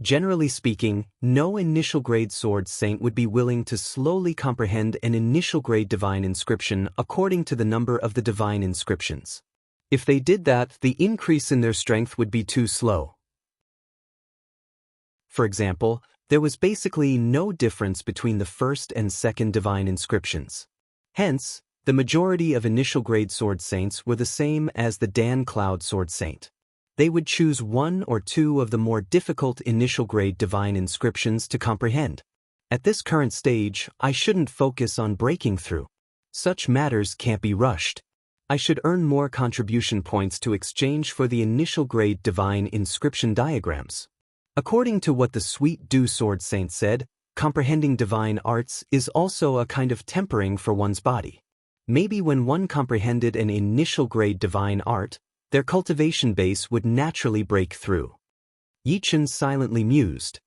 Generally speaking, no initial grade sword saint would be willing to slowly comprehend an initial grade divine inscription according to the number of the divine inscriptions. If they did that, the increase in their strength would be too slow. For example, there was basically no difference between the first and second divine inscriptions. Hence, the majority of initial grade sword saints were the same as the Dan Cloud Sword Saint. They would choose one or two of the more difficult initial grade divine inscriptions to comprehend. At this current stage, I shouldn't focus on breaking through. Such matters can't be rushed. I should earn more contribution points to exchange for the initial grade divine inscription diagrams. According to what the Sweet Dew Sword Saint said, comprehending divine arts is also a kind of tempering for one's body. Maybe when one comprehended an initial grade divine art, their cultivation base would naturally break through. Yichen silently mused.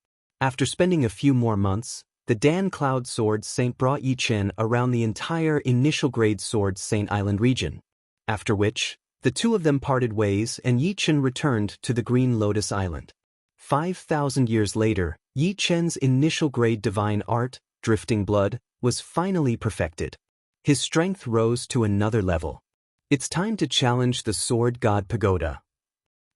After spending a few more months, the Dan Cloud Sword Saint brought Yichen around the entire initial grade Sword Saint Island region. After which, the two of them parted ways and Yichen returned to the Green Lotus Island. 5,000 years later, Yichen's initial grade divine art, Drifting Blood, was finally perfected. His strength rose to another level. It's time to challenge the Sword God Pagoda.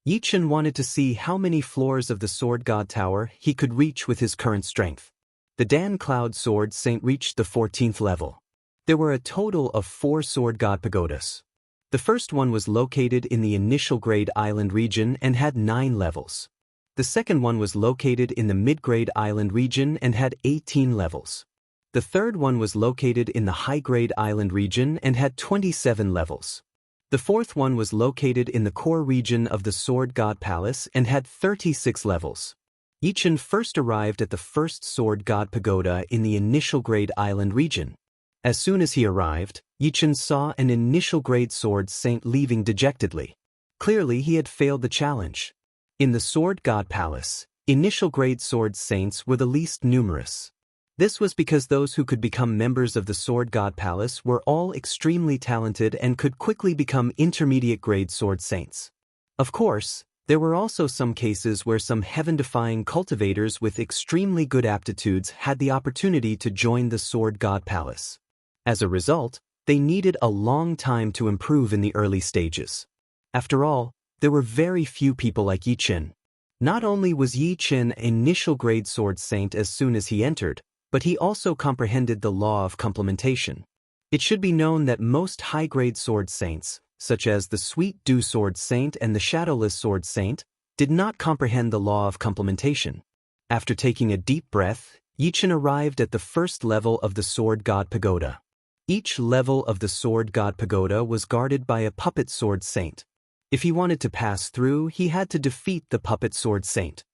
Yichen wanted to see how many floors of the Sword God Tower he could reach with his current strength. The Dan Cloud Sword Saint reached the 14th level. There were a total of 4 Sword God Pagodas. The first one was located in the initial grade island region and had 9 levels. The second one was located in the mid-grade island region and had 18 levels. The third one was located in the high-grade island region and had 27 levels. The fourth one was located in the core region of the Sword God Palace and had 36 levels. Yichen first arrived at the first Sword God Pagoda in the initial grade island region. As soon as he arrived, Yichen saw an initial grade sword saint leaving dejectedly. Clearly he had failed the challenge. In the Sword God Palace, initial grade sword saints were the least numerous. This was because those who could become members of the Sword God Palace were all extremely talented and could quickly become intermediate grade sword saints. Of course, there were also some cases where some heaven-defying cultivators with extremely good aptitudes had the opportunity to join the Sword God Palace. As a result, they needed a long time to improve in the early stages. After all, there were very few people like Yi Qin. Not only was Yi Qin an initial grade sword saint as soon as he entered, but he also comprehended the law of complementation. It should be known that most high-grade sword saints, such as the Sweet Dew Sword Saint and the Shadowless Sword Saint, did not comprehend the law of complementation. After taking a deep breath, Yi Qin arrived at the first level of the Sword God Pagoda. Each level of the Sword God Pagoda was guarded by a puppet sword saint. If he wanted to pass through, he had to defeat the puppet sword saint.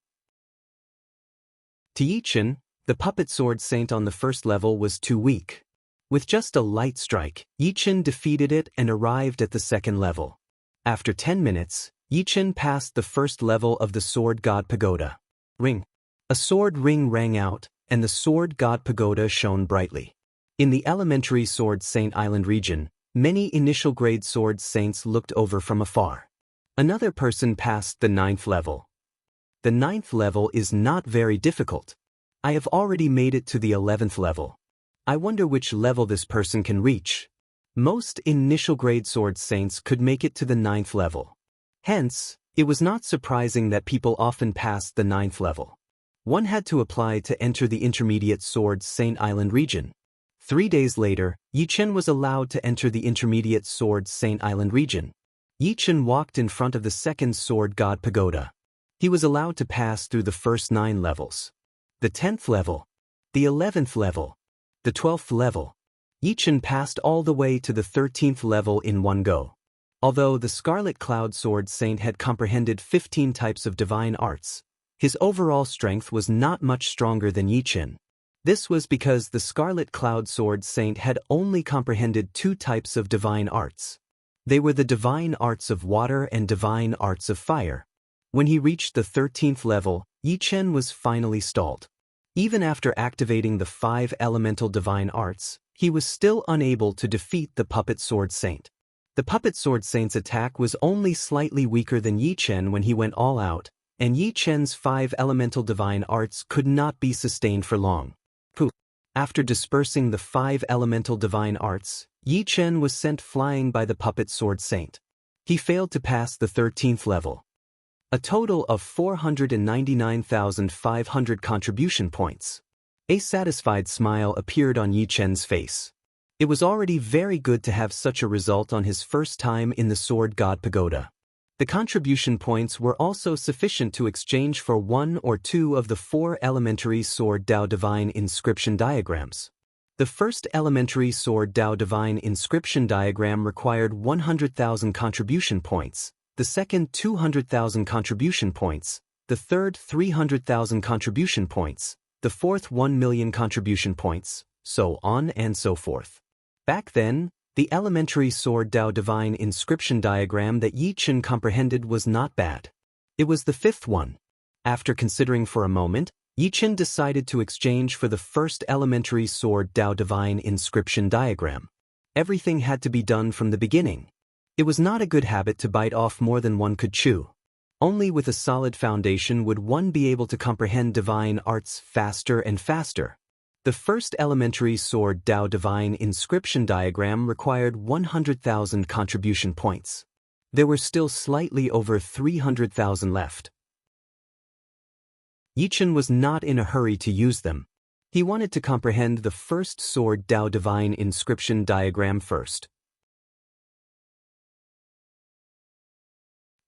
To Yi Qin, the puppet sword saint on the first level was too weak. With just a light strike, Yi Qin defeated it and arrived at the second level. After 10 minutes, Yi Qin passed the first level of the Sword God Pagoda. Ring. A sword ring rang out, and the Sword God Pagoda shone brightly. In the elementary Sword Saint Island region, many initial grade sword saints looked over from afar. Another person passed the 9th level. The 9th level is not very difficult. I have already made it to the 11th level. I wonder which level this person can reach. Most initial grade sword saints could make it to the 9th level. Hence, it was not surprising that people often passed the 9th level. One had to apply to enter the intermediate Sword Saint Island region. 3 days later, Yi Qin was allowed to enter the intermediate Sword Saint Island region. Yi Qin walked in front of the second Sword God Pagoda. He was allowed to pass through the first 9 levels. The 10th level, the 11th level, the 12th level. Yi Qin passed all the way to the 13th level in one go. Although the Scarlet Cloud Sword Saint had comprehended 15 types of divine arts, his overall strength was not much stronger than Yi Qin. This was because the Scarlet Cloud Sword Saint had only comprehended 2 types of divine arts. They were the divine arts of water and divine arts of fire. When he reached the 13th level, Yi Qin was finally stalled. Even after activating the 5 elemental divine arts, he was still unable to defeat the Puppet Sword Saint. The Puppet Sword Saint's attack was only slightly weaker than Yi Qin when he went all out, and Yi Qin's 5 elemental divine arts could not be sustained for long. After dispersing the 5 elemental divine arts, Yi Qin was sent flying by the Puppet Sword Saint. He failed to pass the 13th level. A total of 499,500 contribution points. A satisfied smile appeared on Yi Qin's face. It was already very good to have such a result on his first time in the Sword God Pagoda. The contribution points were also sufficient to exchange for 1 or 2 of the 4 elementary Sword Dao Divine inscription diagrams. The first elementary Sword Dao Divine inscription diagram required 100,000 contribution points, the second 200,000 contribution points, the third 300,000 contribution points, the fourth 1 million contribution points, so on and so forth. Back then, the elementary Sword Dao Divine inscription diagram that Yi Qin comprehended was not bad. It was the 5th one. After considering for a moment, Yi Qin decided to exchange for the first elementary Sword Dao Divine inscription diagram. Everything had to be done from the beginning. It was not a good habit to bite off more than one could chew. Only with a solid foundation would one be able to comprehend divine arts faster and faster. The first elementary Sword Dao Divine inscription diagram required 100,000 contribution points. There were still slightly over 300,000 left. Yi Qin was not in a hurry to use them. He wanted to comprehend the first Sword Dao Divine inscription diagram first.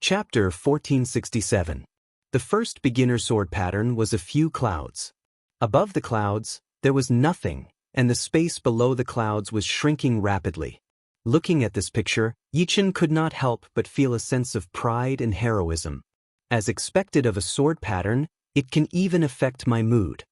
Chapter 1467. The first beginner sword pattern was a few clouds. Above the clouds, there was nothing, and the space below the clouds was shrinking rapidly. Looking at this picture, Yi Qin could not help but feel a sense of pride and heroism. As expected of a sword pattern, it can even affect my mood.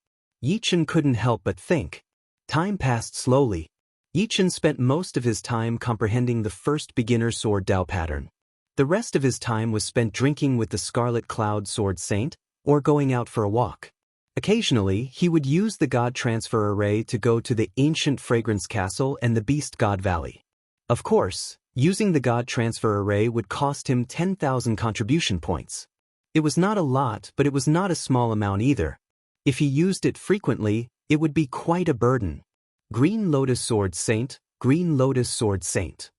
Yi Qin couldn't help but think. Time passed slowly. Yi Qin spent most of his time comprehending the first beginner sword Dao pattern. The rest of his time was spent drinking with the Scarlet Cloud Sword Saint, or going out for a walk. Occasionally, he would use the God Transfer Array to go to the Ancient Fragrance Castle and the Beast God Valley. Of course, using the God Transfer Array would cost him 10,000 contribution points. It was not a lot, but it was not a small amount either. If he used it frequently, it would be quite a burden. Green Lotus Sword Saint, Green Lotus Sword Saint.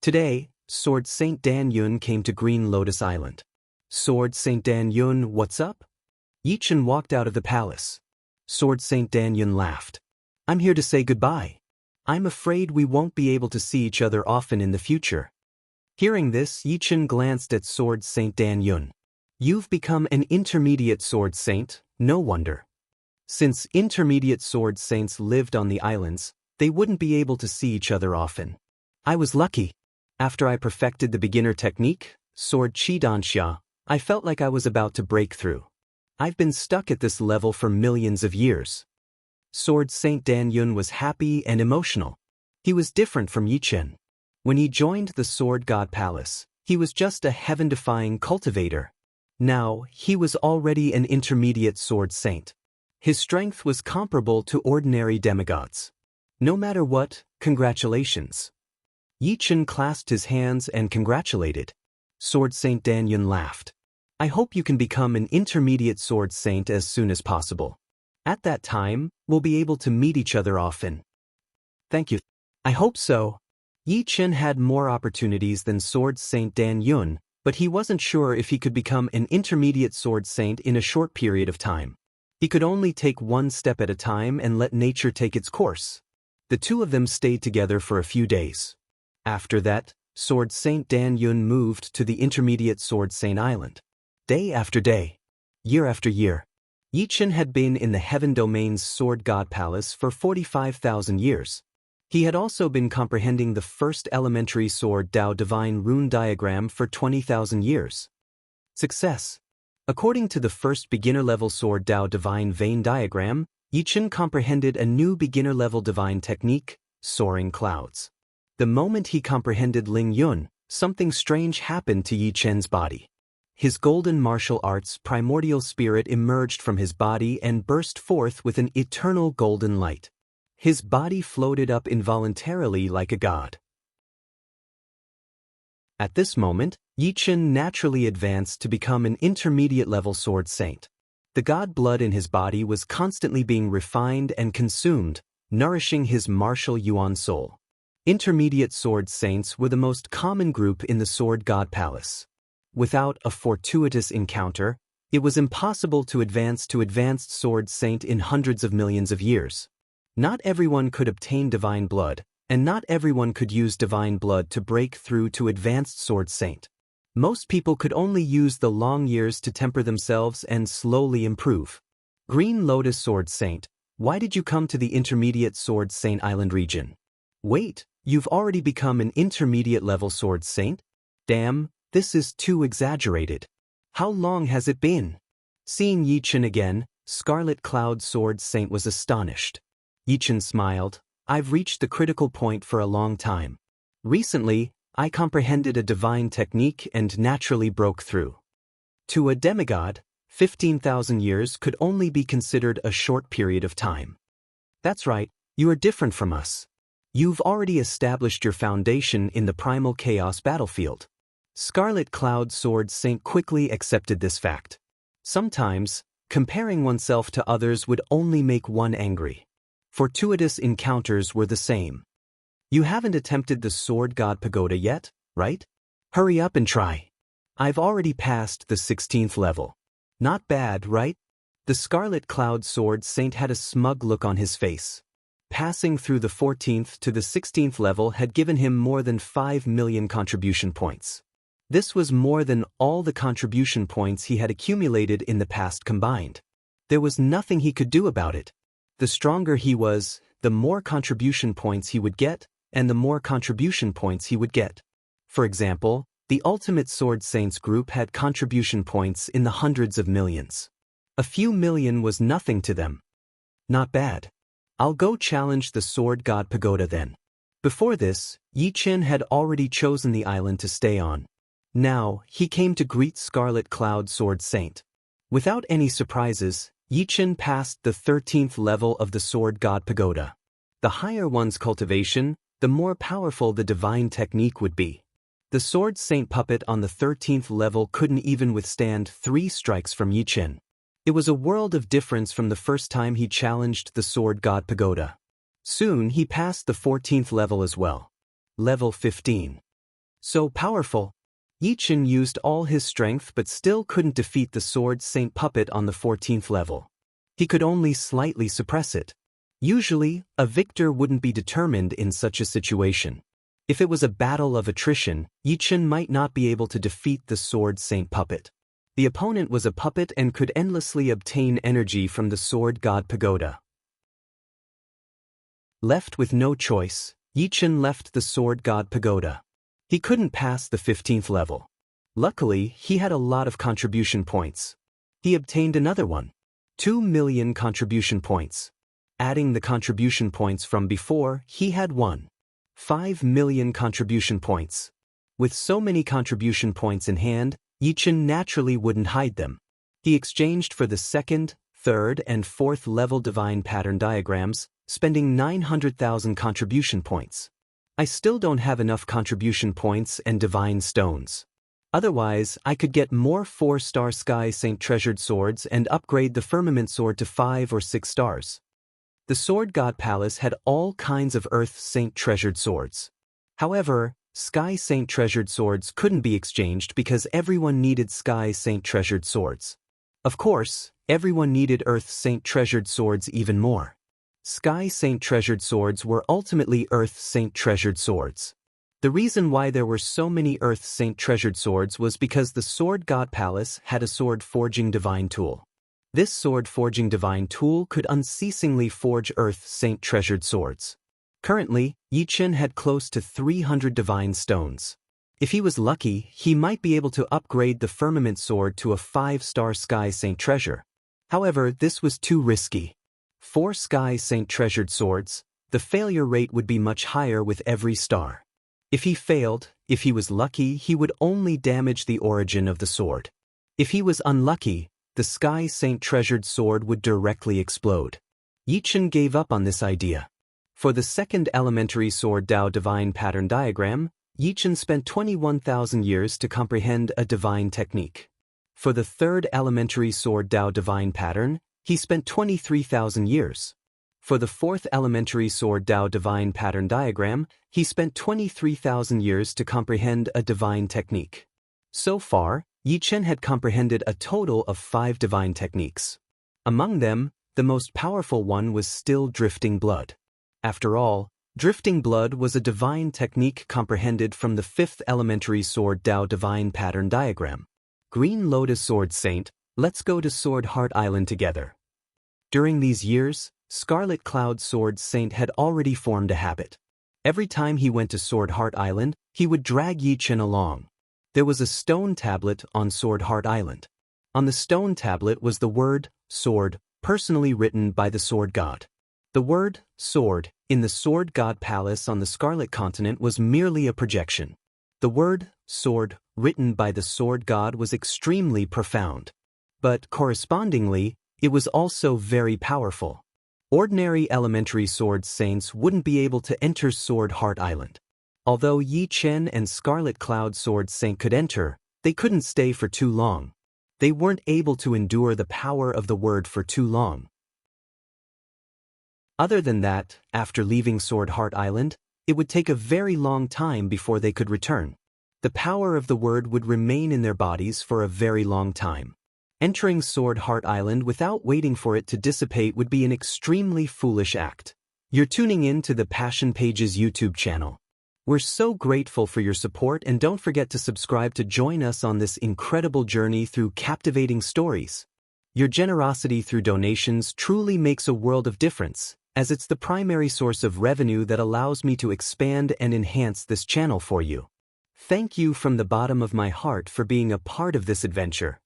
Today, Sword Saint Dan Yun came to Green Lotus Island. Sword Saint Dan Yun, what's up? Yichen walked out of the palace. Sword Saint Dan Yun laughed. I'm here to say goodbye. I'm afraid we won't be able to see each other often in the future. Hearing this, Yichen glanced at Sword Saint Dan Yun. You've become an intermediate Sword Saint, no wonder. Since intermediate Sword Saints lived on the islands, they wouldn't be able to see each other often. I was lucky. After I perfected the beginner technique, Sword Chidanxia, I felt like I was about to break through. I've been stuck at this level for millions of years. Sword Saint Dan Yun was happy and emotional. He was different from Yichen. When he joined the Sword God Palace, he was just a heaven-defying cultivator. Now, he was already an intermediate Sword Saint. His strength was comparable to ordinary demigods. No matter what, congratulations. Yichen clasped his hands and congratulated. Sword Saint Dan Yun laughed. I hope you can become an intermediate Sword Saint as soon as possible. At that time, we'll be able to meet each other often. Thank you. I hope so. Yichen had more opportunities than Sword Saint Dan Yun, but he wasn't sure if he could become an intermediate Sword Saint in a short period of time. He could only take one step at a time and let nature take its course. The two of them stayed together for a few days. After that, Sword Saint Dan Yun moved to the intermediate Sword Saint Island. Day after day, year after year, Yichen had been in the Heaven Domain's Sword God Palace for 45,000 years. He had also been comprehending the first elementary Sword Dao Divine Rune Diagram for 20,000 years. Success. According to the first beginner-level Sword Dao Divine Vein Diagram, Yichen comprehended a new beginner-level divine technique, Soaring Clouds. The moment he comprehended Ling Yun, something strange happened to Yichen's body. His golden martial arts primordial spirit emerged from his body and burst forth with an eternal golden light. His body floated up involuntarily like a god. At this moment, Yichen naturally advanced to become an intermediate-level Sword Saint. The god blood in his body was constantly being refined and consumed, nourishing his martial Yuan soul. Intermediate Sword Saints were the most common group in the Sword God Palace. Without a fortuitous encounter, it was impossible to advance to Advanced Sword Saint in hundreds of millions of years. Not everyone could obtain Divine Blood, and not everyone could use Divine Blood to break through to Advanced Sword Saint. Most people could only use the long years to temper themselves and slowly improve. Green Lotus Sword Saint, why did you come to the Intermediate Sword Saint Island region? Wait, you've already become an intermediate-level Sword Saint? Damn, this is too exaggerated. How long has it been? Seeing Yichen again, Scarlet Cloud Sword Saint was astonished. Yichen smiled. I've reached the critical point for a long time. Recently, I comprehended a divine technique and naturally broke through. To a demigod, 15,000 years could only be considered a short period of time. That's right, you are different from us. You've already established your foundation in the primal chaos battlefield. Scarlet Cloud Sword Saint quickly accepted this fact. Sometimes, comparing oneself to others would only make one angry. Fortuitous encounters were the same. You haven't attempted the Sword God Pagoda yet, right? Hurry up and try. I've already passed the 16th level. Not bad, right? The Scarlet Cloud Sword Saint had a smug look on his face. Passing through the 14th to the 16th level had given him more than 5 million contribution points. This was more than all the contribution points he had accumulated in the past combined. There was nothing he could do about it. The stronger he was, the more contribution points he would get, and the more contribution points he would get. For example, the Ultimate Sword Saints group had contribution points in the hundreds of millions. A few million was nothing to them. Not bad. I'll go challenge the Sword God Pagoda then. Before this, Yichen had already chosen the island to stay on. Now, he came to greet Scarlet Cloud Sword Saint. Without any surprises, Yichen passed the 13th level of the Sword God Pagoda. The higher one's cultivation, the more powerful the divine technique would be. The Sword Saint puppet on the 13th level couldn't even withstand 3 strikes from Yichen. It was a world of difference from the first time he challenged the Sword God Pagoda. Soon he passed the 14th level as well. Level 15. So powerful. Yichen used all his strength but still couldn't defeat the Sword Saint puppet on the 14th level. He could only slightly suppress it. Usually, a victor wouldn't be determined in such a situation. If it was a battle of attrition, Yichen might not be able to defeat the Sword Saint puppet. The opponent was a puppet and could endlessly obtain energy from the Sword God Pagoda. Left with no choice, Yichen left the Sword God Pagoda. He couldn't pass the 15th level. Luckily, he had a lot of contribution points. He obtained another one. 2 million contribution points. Adding the contribution points from before, he had 5 million contribution points. With so many contribution points in hand, Yichen naturally wouldn't hide them. He exchanged for the 2nd, 3rd, and 4th level divine pattern diagrams, spending 900,000 contribution points. I still don't have enough contribution points and divine stones. Otherwise, I could get more 4-star Sky Saint treasured swords and upgrade the Firmament Sword to 5 or 6 stars. The Sword God Palace had all kinds of Earth Saint treasured swords. However, Sky Saint treasured swords couldn't be exchanged because everyone needed Sky Saint treasured swords. Of course, everyone needed Earth Saint treasured swords even more. Sky Saint treasured swords were ultimately Earth Saint treasured swords. The reason why there were so many Earth Saint treasured swords was because the Sword God Palace had a sword forging divine tool. This sword forging divine tool could unceasingly forge Earth Saint treasured swords. Currently, Yichen had close to 300 divine stones. If he was lucky, he might be able to upgrade the Firmament Sword to a 5-star Sky Saint treasure. However, this was too risky. 4 Sky Saint treasured swords, the failure rate would be much higher with every star. If he failed, if he was lucky, he would only damage the origin of the sword. If he was unlucky, the Sky Saint treasured sword would directly explode. Yichen gave up on this idea. For the 2nd elementary sword Dao divine pattern diagram, Yichen spent 21,000 years to comprehend a divine technique. For the 3rd elementary sword Dao divine pattern, he spent 23,000 years. For the 4th elementary sword Dao divine pattern diagram, he spent 23,000 years to comprehend a divine technique. So far, Yichen had comprehended a total of 5 divine techniques. Among them, the most powerful one was still Drifting Blood. After all, Drifting Blood was a divine technique comprehended from the 5th elementary sword Dao divine pattern diagram. Green Lotus Sword Saint, let's go to Sword Heart Island together. During these years, Scarlet Cloud Sword Saint had already formed a habit. Every time he went to Sword Heart Island, he would drag Yichen along. There was a stone tablet on Sword Heart Island. On the stone tablet was the word, sword, personally written by the Sword God. The word, sword, in the Sword God Palace on the Scarlet Continent was merely a projection. The word, sword, written by the Sword God was extremely profound. But correspondingly, it was also very powerful. Ordinary elementary sword saints wouldn't be able to enter Sword Heart Island. Although Yichen and Scarlet Cloud Sword Saint could enter, they couldn't stay for too long. They weren't able to endure the power of the word for too long. Other than that, after leaving Sword Heart Island, it would take a very long time before they could return. The power of the word would remain in their bodies for a very long time. Entering Sword Heart Island without waiting for it to dissipate would be an extremely foolish act. You're tuning in to the Passion Pages YouTube channel. We're so grateful for your support, and don't forget to subscribe to join us on this incredible journey through captivating stories. Your generosity through donations truly makes a world of difference, as it's the primary source of revenue that allows me to expand and enhance this channel for you. Thank you from the bottom of my heart for being a part of this adventure.